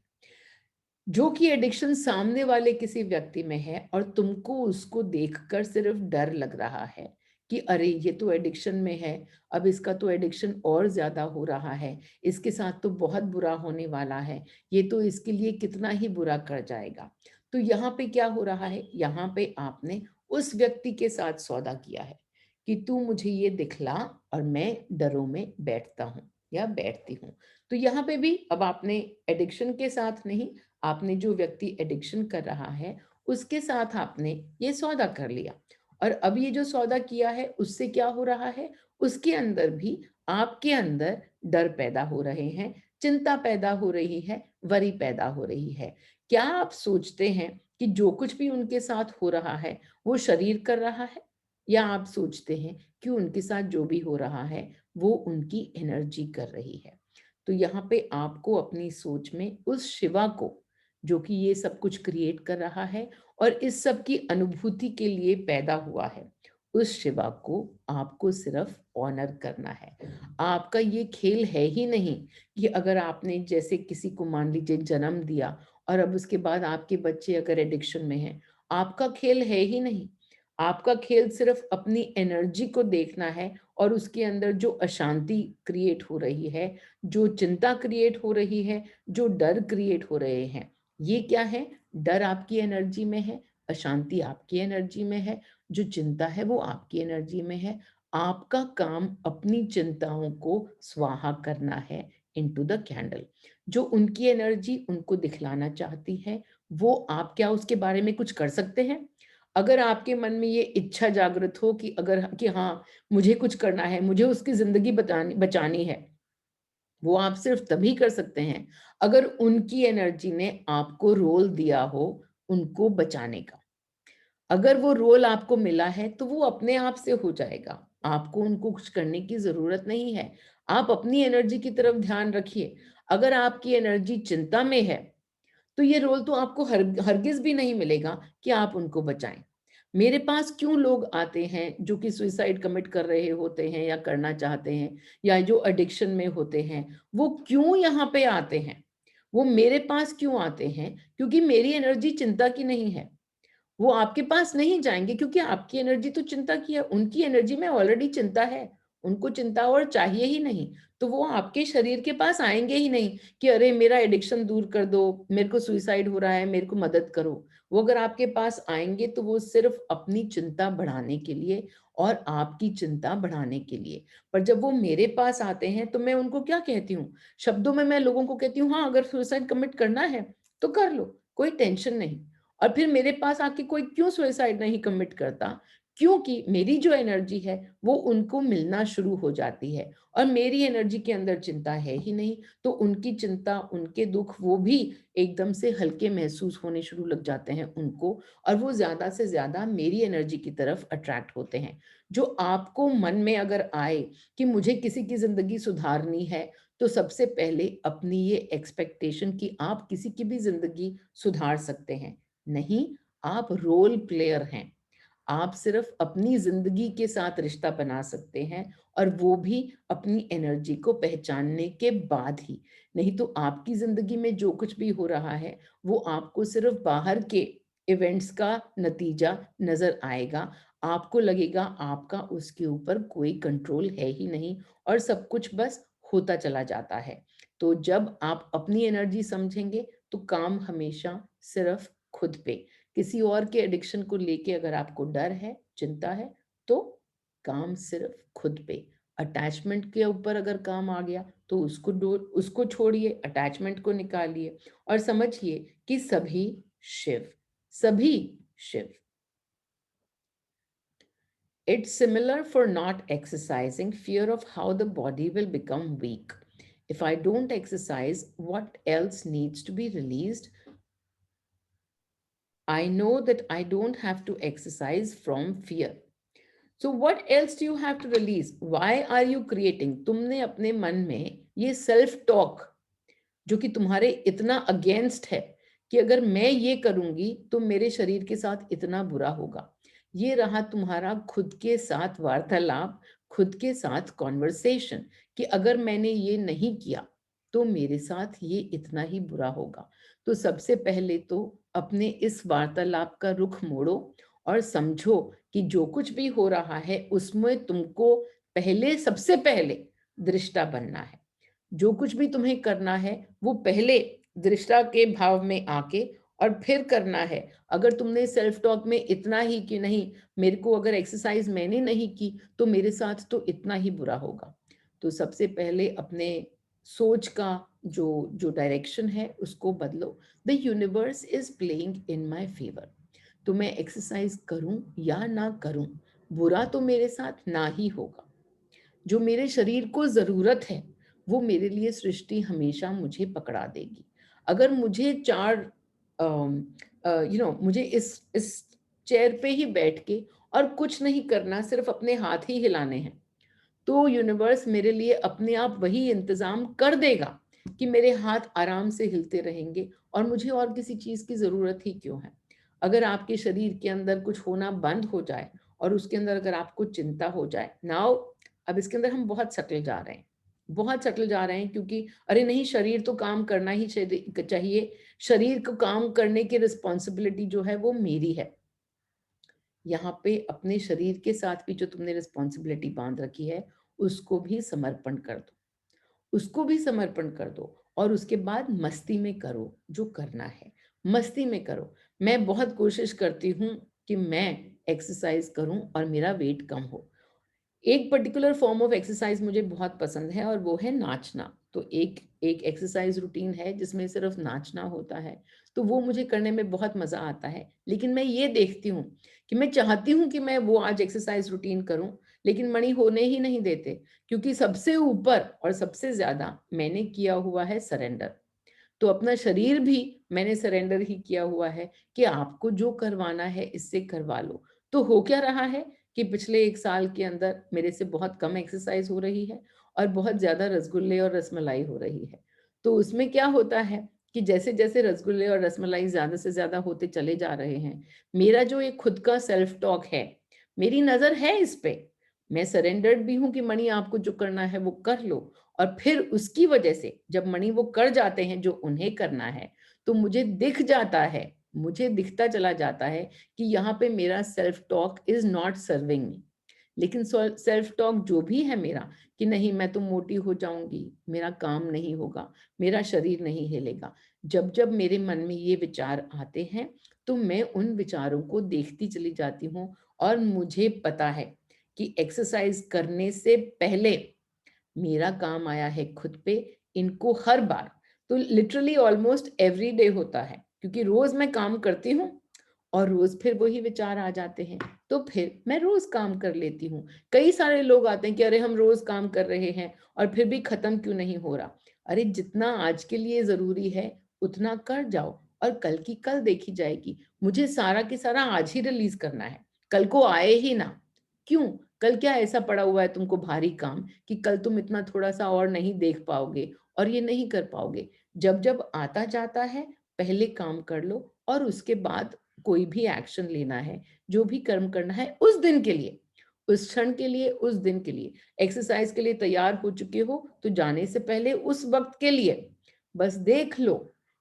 जो कि एडिक्शन सामने वाले किसी व्यक्ति में है और तुमको उसको देखकर सिर्फ डर लग रहा है कि अरे ये तो एडिक्शन में है, अब इसका तो एडिक्शन और ज़्यादा हो रहा है, इसके साथ तो बहुत बुरा होने वाला है, ये तो इसके लिए कितना ही बुरा कर जाएगा। तो यहाँ पे क्या हो रहा है, यहाँ पे आपने उस व्यक्ति के साथ सौदा किया है कि तू मुझे ये दिखला और मैं डरों में बैठता हूँ या बैठती हूँ। तो यहाँ पे भी अब आपने एडिक्शन के साथ नहीं, आपने जो व्यक्ति एडिक्शन कर रहा है, उसके साथ आपने ये सौदा कर लिया और अब ये जो सौदा किया है, उससे क्या हो रहा है, उसके अंदर भी आपके अंदर डर पैदा हो रहे हैं, चिंता पैदा हो रही है, वरी पैदा हो रही है। क्या आप सोचते हैं कि जो कुछ भी उनके साथ हो रहा है, वो शरीर कर रहा है? या आप सोचते हैं कि उनके साथ जो भी हो रहा है, वो उनकी एनर्जी कर रही है? तो यहाँ पे आपको अपनी सोच में उस शिवा को, जो कि ये सब कुछ क्रिएट कर रहा है और इस सब की अनुभूति के लिए पैदा हुआ है, उस शिवा को आपको सिर्फ ऑनर करना है। आपका ये खेल है ही नहीं कि अगर आपने जैसे किसी को मान लीजिए जन्म दिया और अब उसके बाद आपके बच्चे अगर एडिक्शन में हैं, आपका खेल है ही नहीं। आपका खेल सिर्फ अपनी एनर्जी को देखना है और उसके अंदर जो अशांति क्रिएट हो रही है, जो चिंता क्रिएट हो रही है, जो डर क्रिएट हो रहे हैं, ये क्या है? डर आपकी एनर्जी में है, अशांति आपकी एनर्जी में है, जो चिंता है वो आपकी एनर्जी में है। आपका काम अपनी चिंताओं को स्वाहा करना है इंटू द कैंडल। जो उनकी एनर्जी उनको दिखलाना चाहती है, वो आप क्या उसके बारे में कुछ कर सकते हैं? अगर आपके मन में ये इच्छा जागृत हो कि अगर कि हाँ, मुझे कुछ करना है, मुझे उसकी ज़िंदगी बतानी बचानी है, वो आप सिर्फ तभी कर सकते हैं, अगर उनकी एनर्जी ने आपको रोल दिया हो, उनको बचाने का। अगर वो रोल आपको मिला है, तो वो अपने आप से हो जाएगा। आपको उनको कुछ करने की ज़रूरत नहीं है। आप अपनी एनर्जी की तरफ ध्यान रखिए। अगर आपकी एनर्जी चिंता में है, तो ये रोल तो आपको हरगिज़ भी नहीं मिलेगा कि आप उनको बचाएँ। मेरे पास क्यों लोग आते हैं जो कि सुसाइड कमिट कर रहे होते हैं या करना चाहते हैं या जो एडिक्शन में होते हैं, वो क्यों यहाँ पे आते हैं? वो मेरे पास क्यों आते हैं? क्योंकि मेरी एनर्जी चिंता की नहीं है। वो आपके पास नहीं जाएँगे क्योंकि आपकी एनर्जी तो चिंता की है, उनकी एनर्जी में ऑलरेडी चिंता है, उनको चिंता और चाहिए ही नहीं। तो वो आपके शरीर के पास आएँगे ही नहीं कि अरे मेरा एडिक्शन दूर कर दो, मेरे को सुसाइड हो रहा है, मेरे को मदद करो। वो अगर आपके पास आएँगे तो वो सिर्फ़ अपनी चिंता बढ़ाने के लिए और आपकी चिंता बढ़ाने के लिए। पर जब वो मेरे पास आते हैं तो मैं उनको क्या कहती हूँ? शब्दों में मैं लोगों को कहती हूँ हाँ, अगर सुसाइड कमिट करना है, तो कर लो। कोई टेंशन नहीं। और फिर मेरे पास आके कोई क्यों सुसाइड नहीं कमिट करता? क्योंकि मेरी जो एनर्जी है वो उनको मिलना शुरू हो जाती है, और मेरी एनर्जी के अंदर चिंता है ही नहीं, तो उनकी चिंता, उनके दुख वो भी एकदम से हल्के महसूस होने शुरू लग जाते हैं उनको, और वो ज़्यादा से ज़्यादा मेरी एनर्जी की तरफ अट्रैक्ट होते हैं। जो आपको मन में अगर आए कि मुझे किसी की ज़िंदगी सुधारनी है, तो सबसे पहले अपनी ये एक्सपेक्टेशन कि आप किसी की भी ज़िंदगी सुधार सकते हैं, नहीं, आप रोल प्लेयर हैं। आप सिर्फ अपनी ज़िंदगी के साथ रिश्ता बना सकते हैं, और वो भी अपनी एनर्जी को पहचानने के बाद ही। नहीं तो आपकी ज़िंदगी में जो कुछ भी हो रहा है, वो आपको सिर्फ बाहर के इवेंट्स का नतीजा नज़र आएगा। आपको लगेगा आपका उसके ऊपर कोई कंट्रोल है ही नहीं, और सब कुछ बस होता चला जाता है। तो जब आप अपनी एनर्जी समझेंगे, तो काम हमेशा सिर्फ खुद पे। किसी और के एडिक्शन को लेके अगर आपको डर है, चिंता है, तो काम सिर्फ खुद पे। अटैचमेंट के ऊपर अगर काम आ गया, तो उसको छोड़िए, अटैचमेंट को निकालिए, और समझिए कि शिव सभी Shiv. It's similar for not exercising, fear of how the body will become weak. If I don't exercise, what else needs to be released? I know that I don't have to exercise from fear. So what else do you have to release? Why are you creating? तुमने अपने मन में ये self talk जो कि तुम्हारे इतना against है कि अगर मैं ये करूंगी तो मेरे शरीर के साथ इतना बुरा होगा। ये रहा तुम्हारा खुद के साथ वार्तालाप, खुद के साथ कॉन्वर्सेशन, कि अगर मैंने ये नहीं किया तो मेरे साथ ये इतना ही बुरा होगा। तो सबसे पहले तो अपने इस वार्तालाप का रुख मोड़ो, और समझो कि जो कुछ भी हो रहा है उसमें तुमको सबसे पहले दृष्टा बनना है। जो कुछ भी तुम्हें करना है वो पहले दृष्टा के भाव में आके और फिर करना है। अगर तुमने सेल्फ टॉक में इतना ही कि नहीं, मेरे को अगर एक्सरसाइज मैंने नहीं की तो मेरे साथ तो इतना ही बुरा होगा। तो सबसे पहले अपने सोच का जो जो डायरेक्शन है उसको बदलो। The universe is playing in my favour. तो मैं एक्सरसाइज करूं या ना करूं, बुरा तो मेरे साथ ना ही होगा। जो मेरे शरीर को ज़रूरत है, वो मेरे लिए सृष्टि हमेशा मुझे पकड़ा देगी। अगर मुझे मुझे इस चेयर पे ही बैठ के और कुछ नहीं करना, सिर्फ अपने हाथ ही हिलाने हैं, तो यूनिवर्स मेरे लिए अपने आप वही इंतज़ाम कर देगा कि मेरे हाथ आराम से हिलते रहेंगे, और मुझे और किसी चीज़ की ज़रूरत ही क्यों है। अगर आपके शरीर के अंदर कुछ होना बंद हो जाए और उसके अंदर अगर आपको चिंता हो जाए, नाउ अब इसके अंदर हम बहुत सटल जा रहे हैं, बहुत सटल जा रहे हैं, क्योंकि अरे नहीं, शरीर तो काम करना ही चाहिए, शरीर को काम करने की रिस्पॉन्सिबिलिटी जो है वो मेरी है। यहाँ पे अपने शरीर के साथ भी जो तुमने रिस्पॉन्सिबिलिटी बांध रखी है, उसको भी समर्पण कर दो, उसको भी समर्पण कर दो, और उसके बाद मस्ती में करो जो करना है, मस्ती में करो। मैं बहुत कोशिश करती हूँ कि मैं एक्सरसाइज करूँ और मेरा वेट कम हो। एक पर्टिकुलर फॉर्म ऑफ एक्सरसाइज मुझे बहुत पसंद है, और वो है नाचना। तो एक एक एक्सरसाइज रूटीन है जिसमें सिर्फ नाचना होता है, तो वो मुझे करने में बहुत मज़ा आता है। लेकिन मैं ये देखती हूँ कि मैं चाहती हूँ कि मैं वो आज एक्सरसाइज रूटीन करूँ, लेकिन मणि होने ही नहीं देते, क्योंकि सबसे ऊपर और सबसे ज़्यादा मैंने किया हुआ है सरेंडर। तो अपना शरीर भी मैंने सरेंडर ही किया हुआ है कि आपको जो करवाना है इससे करवा लो। तो हो क्या रहा है कि पिछले 1 साल के अंदर मेरे से बहुत कम एक्सरसाइज हो रही है, और बहुत ज़्यादा रसगुल्ले और रसमलाई हो रही है। तो उसमें क्या होता है कि जैसे-जैसे रसगुल्ले और रसमलाई ज़्यादा से ज़्यादा होते चले जा रहे हैं, मेरा जो एक खुद का सेल्फ टॉक है, मेरी नज़र है इस पे। मैं सरेंडर्ड भी हूँ कि मणि आपको जो करना है वो कर लो, और फिर उसकी वजह से जब मणि वो कर जाते हैं जो उन्हें करना है, तो मुझे दिख जाता है, मुझे दिखता चला जाता है कि यहाँ पे मेरा self talk is not serving me. लेकिन सेल्फ टॉक जो भी है मेरा, कि नहीं मैं तो मोटी हो जाऊँगी, मेरा काम नहीं होगा, मेरा शरीर नहीं हिलेगा। जब-जब मेरे मन में ये विचार आते हैं, तो मैं उन विचारों को देखती चली जाती हूँ, और मुझे पता है कि एक्सरसाइज़ करने से पहले मेरा काम आया है खुद पे, इनको हर बार, तो लिटरली ऑलमोस्ट एवरी डे होता है क्योंकि रोज मैं काम करती हूँ और रोज फिर वही विचार आ जाते हैं, तो फिर मैं रोज काम कर लेती हूँ। कई सारे लोग आते हैं कि अरे हम रोज काम कर रहे हैं और फिर भी खत्म क्यों नहीं हो रहा। अरे जितना आज के लिए जरूरी है उतना कर जाओ, और कल की कल देखी जाएगी। मुझे सारा के सारा आज ही रिलीज करना है, कल को आए ही ना। क्यों? कल क्या ऐसा पड़ा हुआ है तुमको भारी काम कि कल तुम इतना थोड़ा सा और नहीं देख पाओगे और ये नहीं कर पाओगे। जब जब आता जाता है पहले काम कर लो, और उसके बाद कोई भी एक्शन लेना है, जो भी कर्म करना है उस दिन के लिए, उस क्षण के लिए, उस दिन के लिए। एक्सरसाइज के लिए तैयार हो चुके हो तो जाने से पहले उस वक्त के लिए बस देख लो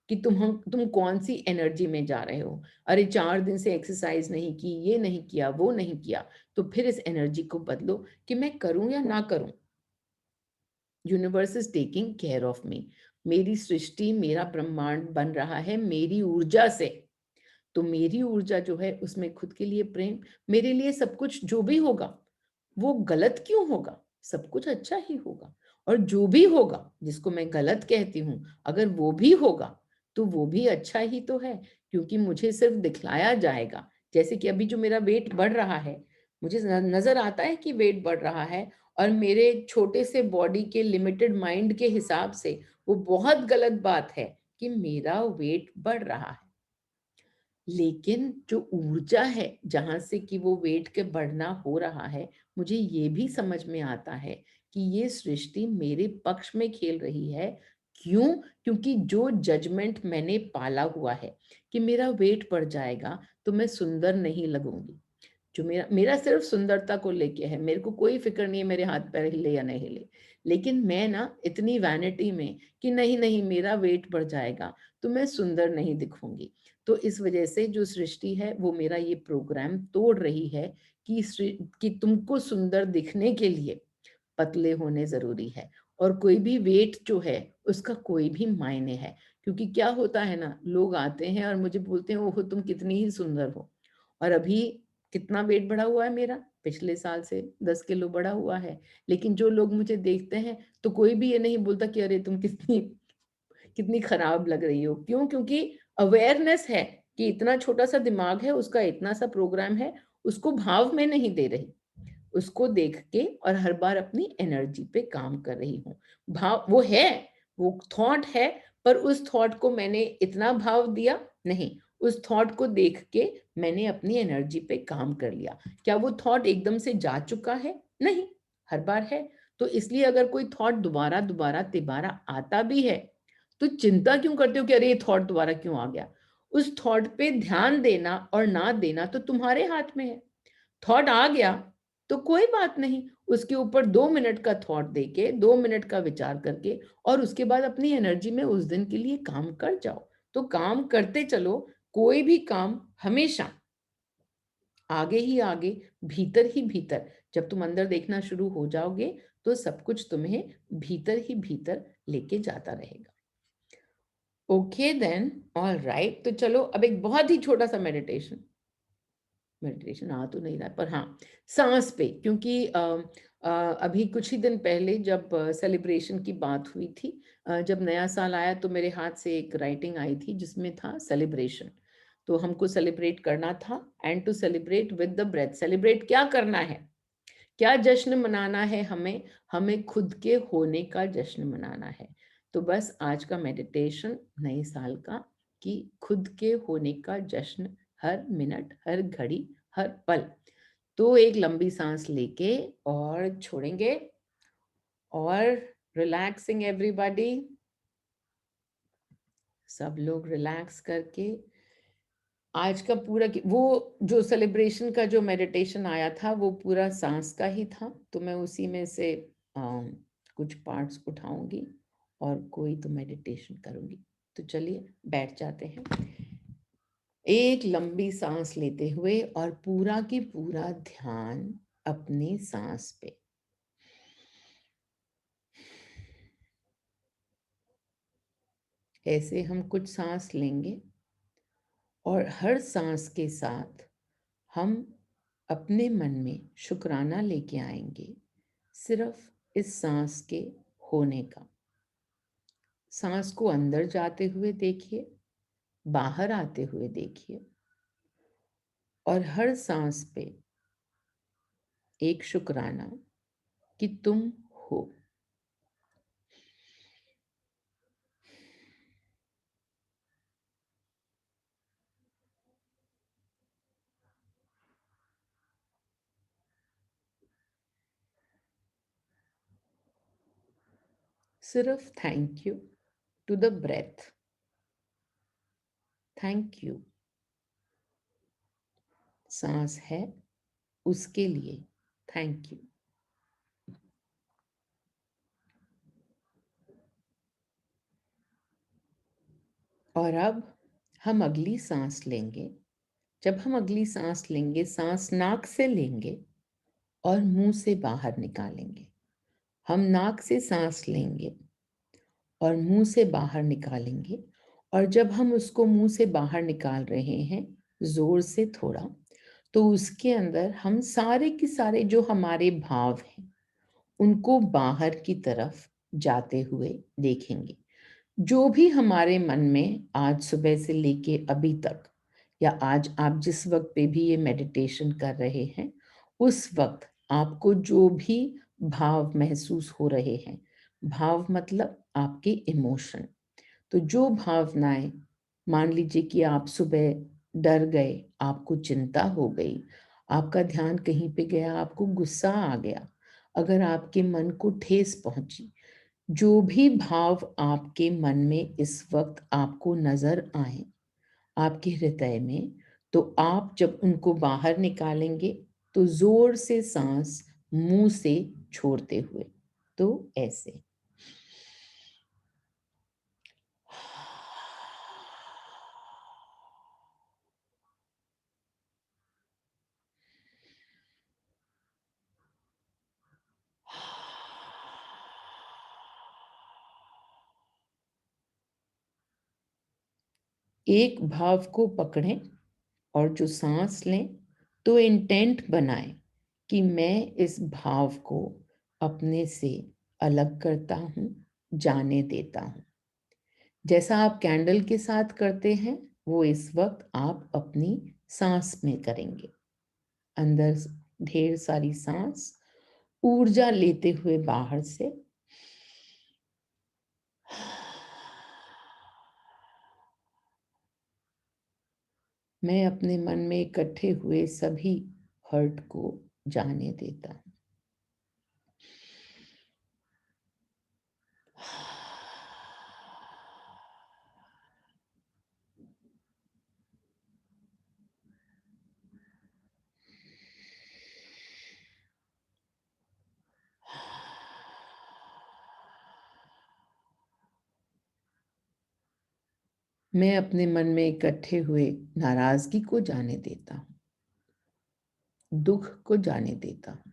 कि तुम कौन सी एनर्जी में जा रहे हो। अरे 4 दिन से एक्सरसाइज नहीं की, ये नहीं किया, वो नहीं किया, तो फिर इस एनर्जी को बदलो कि मैं करूं या ना करूं। Universe is taking care of me. मेरी सृष्टि, मेरा ब्रह्मांड बन रहा है मेरी ऊर्जा से। तो मेरी ऊर्जा जो है उसमें खुद के लिए प्रेम, मेरे लिए सब कुछ जो भी होगा वो गलत क्यों होगा, सब कुछ अच्छा ही होगा। और जो भी होगा जिसको मैं गलत कहती हूँ, अगर वो भी होगा तो वो भी अच्छा ही तो है, क्योंकि मुझे सिर्फ दिखलाया जाएगा। जैसे कि अभी जो मेरा वेट बढ़ रहा है, मुझे नजर आता है कि वेट बढ़ रहा है, और मेरे छोटे से बॉडी के लिमिटेड माइंड के हिसाब से वो बहुत गलत बात है कि मेरा वेट बढ़ रहा है। लेकिन जो ऊर्जा है जहां से कि वो वेट के बढ़ना हो रहा है, मुझे ये भी समझ में आता है कि ये सृष्टि मेरे पक्ष में खेल रही है। क्यों? क्योंकि जो जजमेंट मैंने पाला हुआ है कि मेरा वेट बढ़ जाएगा तो मैं सुंदर नहीं लगूंगी, जो मेरा मेरा सिर्फ सुंदरता को लेके है, मेरे को कोई फिक्र नहीं है मेरे हाथ पैर हिले या नहीं हिले। लेकिन मैं ना इतनी वैनिटी में कि नहीं नहीं मेरा वेट बढ़ जाएगा तो मैं सुंदर नहीं दिखूंगी। तो इस वजह से जो सृष्टि है वो मेरा ये प्रोग्राम तोड़ रही है कि कि तुमको सुंदर दिखने के लिए पतले होने जरूरी है, और कोई भी वेट जो है उसका कोई भी मायने है। क्योंकि क्या होता है ना, लोग आते हैं और मुझे बोलते हैं ओहो तुम कितनी ही सुंदर हो, और अभी कितना वेट बढ़ा हुआ है मेरा, पिछले साल से 10 किलो बढ़ा हुआ है। लेकिन जो लोग मुझे देखते हैं तो कोई भी ये नहीं बोलता कि अरे तुम कितनी कितनी खराब लग रही हो। क्यों? क्योंकि अवेयरनेस है कि इतना छोटा सा दिमाग है, उसका इतना सा प्रोग्राम है, उसको भाव में नहीं दे रही, उसको देख के और हर बार अपनी एनर्जी पे काम कर रही हूँ। भाव वो है, वो थॉट है, पर उस थॉट को मैंने इतना भाव दिया नहीं, उस थॉट को देख के मैंने अपनी एनर्जी पे काम कर लिया। क्या वो थॉट एकदम से जा चुका है? नहीं, हर बार है। तो इसलिए अगर कोई थॉट दोबारा दोबारा तिबारा आता भी है तो चिंता क्यों करते हो कि अरे ये थॉट दोबारा क्यों आ गया। उस थॉट पे ध्यान देना और ना देना तो तुम्हारे हाथ में है। थॉट आ गया तो कोई बात नहीं, उसके ऊपर 2 मिनट का थॉट देके 2 मिनट का विचार करके और उसके बाद अपनी एनर्जी में उस दिन के लिए काम कर जाओ। तो काम करते चलो, कोई भी काम हमेशा आगे ही आगे, भीतर ही भीतर, जब तुम अंदर देखना शुरू हो जाओगे तो सब कुछ तुम्हें भीतर ही भीतर लेके जाता रहेगा। Okay then, all right. तो चलो अब एक बहुत ही छोटा सा मेडिटेशन, मेडिटेशन आ तो नहीं रहा है, पर हाँ सांस पे, क्योंकि अभी कुछ ही दिन पहले जब सेलिब्रेशन की बात हुई थी, जब नया साल आया तो मेरे हाथ से एक राइटिंग आई थी जिसमें था सेलिब्रेशन। तो हमको सेलिब्रेट करना था, and to celebrate with the breath. Celebrate क्या करना है, क्या जश्न मनाना है हमें? हमें खुद के होने का जश्न मनाना है। तो बस आज का मेडिटेशन नए साल का, कि खुद के होने का जश्न, हर मिनट, हर घड़ी, हर पल। तो एक लंबी सांस लेके और छोड़ेंगे, और रिलैक्सिंग एवरीबॉडी, सब लोग रिलैक्स करके आज का पूरा वो जो सेलिब्रेशन का जो मेडिटेशन आया था वो पूरा सांस का ही था। तो मैं उसी में से कुछ पार्ट्स उठाऊंगी और कोई तो मेडिटेशन करूंगी। तो चलिए बैठ जाते हैं, एक लंबी सांस लेते हुए और पूरा की पूरा ध्यान अपनी सांस पे। ऐसे हम कुछ सांस लेंगे और हर सांस के साथ हम अपने मन में शुक्राना लेके आएंगे सिर्फ इस सांस के होने का। सांस को अंदर जाते हुए देखिए, बाहर आते हुए देखिए और हर सांस पे एक शुक्राना कि तुम हो। सिर्फ thank you to the breath. Thank you, सांस है उसके लिए थैंक यू। और अब हम अगली सांस लेंगे। जब हम अगली सांस लेंगे, सांस नाक से लेंगे और मुंह से बाहर निकालेंगे। हम नाक से सांस लेंगे और मुंह से बाहर निकालेंगे। और जब हम उसको मुंह से बाहर निकाल रहे हैं जोर से थोड़ा, तो उसके अंदर हम सारे के सारे जो हमारे भाव हैं उनको बाहर की तरफ जाते हुए देखेंगे। जो भी हमारे मन में आज सुबह से लेके अभी तक, या आज आप जिस वक्त पे भी ये मेडिटेशन कर रहे हैं, उस वक्त आपको जो भी भाव महसूस हो रहे हैं, भाव मतलब आपके इमोशन, तो जो भावनाएं, मान लीजिए कि आप सुबह डर गए, आपको चिंता हो गई, आपका ध्यान कहीं पे गया, आपको गुस्सा आ गया, अगर आपके मन को ठेस पहुंची, जो भी भाव आपके मन में इस वक्त आपको नजर आए आपके हृदय में, तो आप जब उनको बाहर निकालेंगे तो जोर से सांस मुंह से छोड़ते हुए, तो ऐसे। एक भाव को पकड़ें और जो सांस लें तो इंटेंट बनाएं कि मैं इस भाव को अपने से अलग करता हूं, जाने देता हूं। जैसा आप कैंडल के साथ करते हैं, वो इस वक्त आप अपनी सांस में करेंगे। अंदर ढेर सारी सांस, ऊर्जा लेते हुए बाहर से। मैं अपने मन में इकट्ठे हुए सभी हर्ट को जाने देता हूं। मैं अपने मन में इकट्ठे हुए नाराजगी को जाने देता हूं, दुख को जाने देता हूं।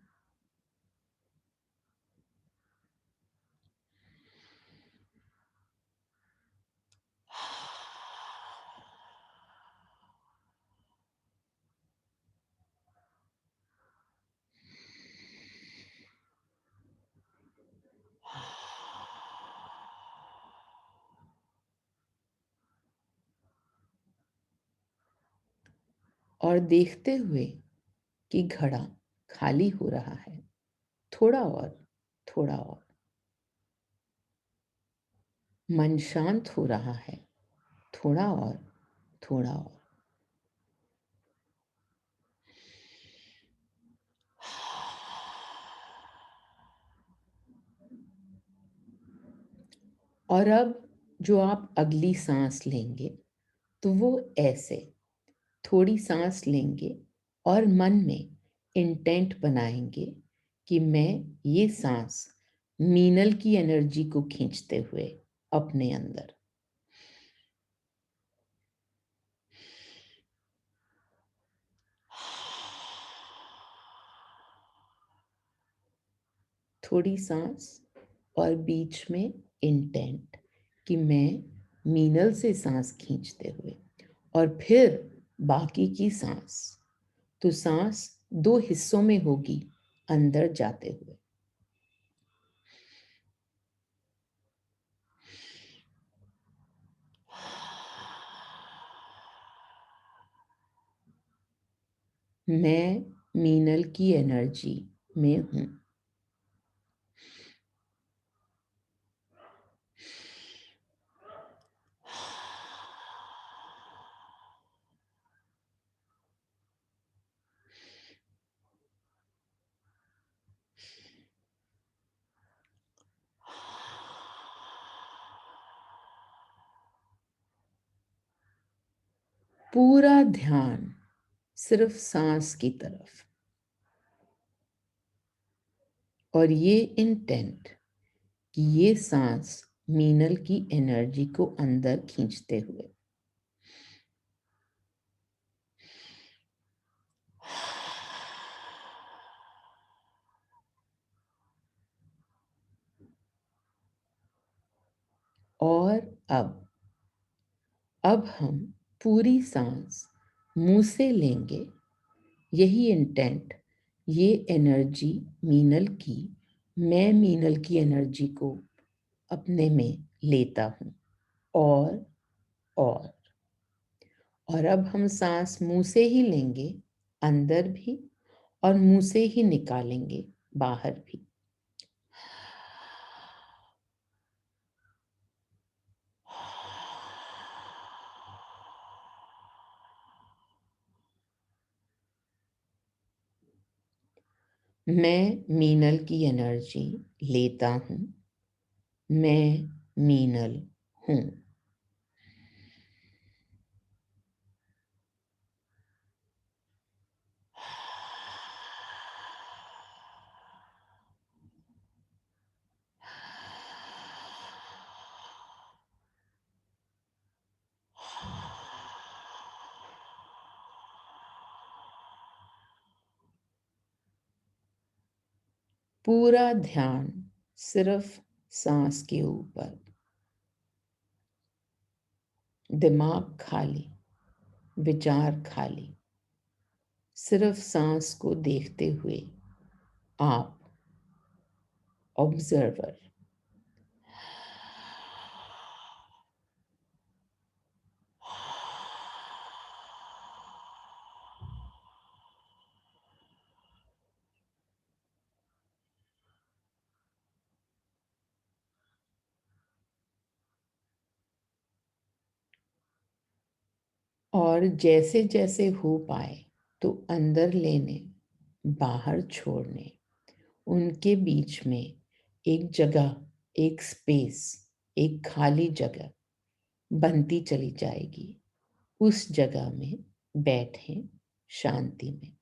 और देखते हुए कि घड़ा खाली हो रहा है, थोड़ा और, थोड़ा और। मन शांत हो रहा है, थोड़ा और, थोड़ा और। और अब जो आप अगली सांस लेंगे तो वो ऐसे थोड़ी सांस लेंगे और मन में इंटेंट बनाएंगे कि मैं ये सांस मीनल की एनर्जी को खींचते हुए अपने अंदर, थोड़ी सांस और बीच में इंटेंट कि मैं मीनल से सांस खींचते हुए, और फिर बाकी की सांस, तो सांस दो हिस्सों में होगी अंदर जाते हुए। मैं मीनल की एनर्जी में हूं। पूरा ध्यान सिर्फ सांस की तरफ, और ये इंटेंट कि ये सांस मीनल की एनर्जी को अंदर खींचते हुए। और अब हम पूरी सांस मुंह से लेंगे। यही इंटेंट, ये एनर्जी मीनल की, मैं मीनल की एनर्जी को अपने में लेता हूं। और और और अब हम सांस मुंह से ही लेंगे, अंदर भी, और मुंह से ही निकालेंगे, बाहर भी। मैं मीनल की एनर्जी लेता हूं। मैं मीनल हूं। पूरा ध्यान सिर्फ सांस के ऊपर, दिमाग खाली, विचार खाली, सिर्फ सांस को देखते हुए आप ऑब्जर्वर। और जैसे जैसे हो पाए तो अंदर लेने, बाहर छोड़ने, उनके बीच में एक जगह, एक स्पेस, एक खाली जगह बनती चली जाएगी। उस जगह में बैठें शांति में।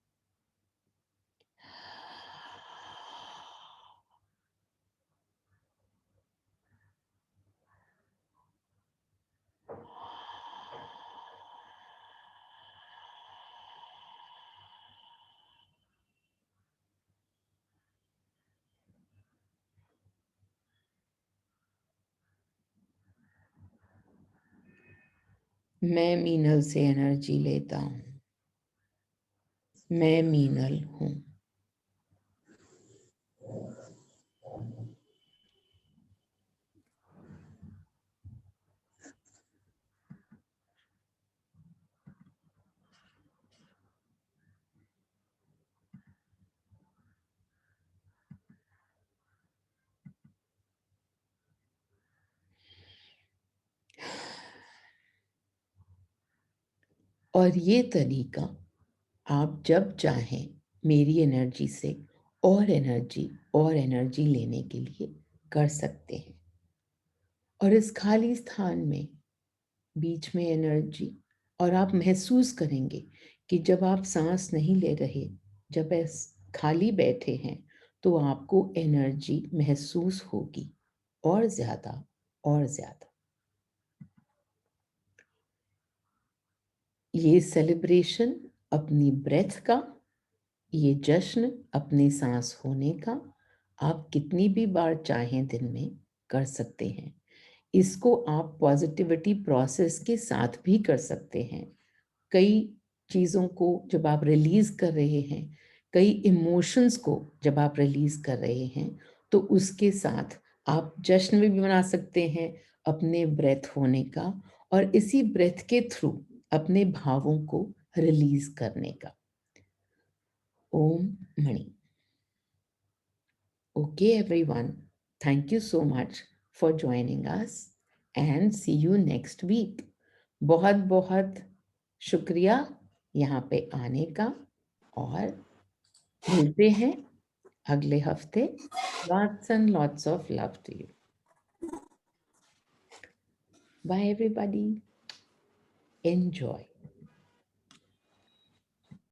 मैं मीनल से एनर्जी लेता हूं। मैं मीनल हूं। और ये तरीका आप जब चाहें मेरी एनर्जी से और एनर्जी लेने के लिए कर सकते हैं। और इस खाली स्थान में बीच में एनर्जी, और आप महसूस करेंगे कि जब आप सांस नहीं ले रहे, जब ऐस खाली बैठे हैं, तो आपको एनर्जी महसूस होगी, और ज्यादा और ज्यादा। ये सेलिब्रेशन अपनी ब्रेथ का, ये जश्न अपने सांस होने का, आप कितनी भी बार चाहें दिन में कर सकते हैं। इसको आप पॉजिटिविटी प्रोसेस के साथ भी कर सकते हैं। कई चीज़ों को जब आप रिलीज कर रहे हैं, कई इमोशंस को जब आप रिलीज कर रहे हैं, तो उसके साथ आप जश्न भी मना सकते हैं अपने ब्रेथ होने का, और इसी ब्रेथ के थ्रू अपने भावों को रिलीज करने का। Om Mani. Okay, everyone. Thank you so much for joining us and see you next week. बहुत बहुत शुक्रिया यहाँ पे आने का और मिलते हैं अगले हफ्ते. Lots and lots of love to you. Bye, everybody. Enjoy.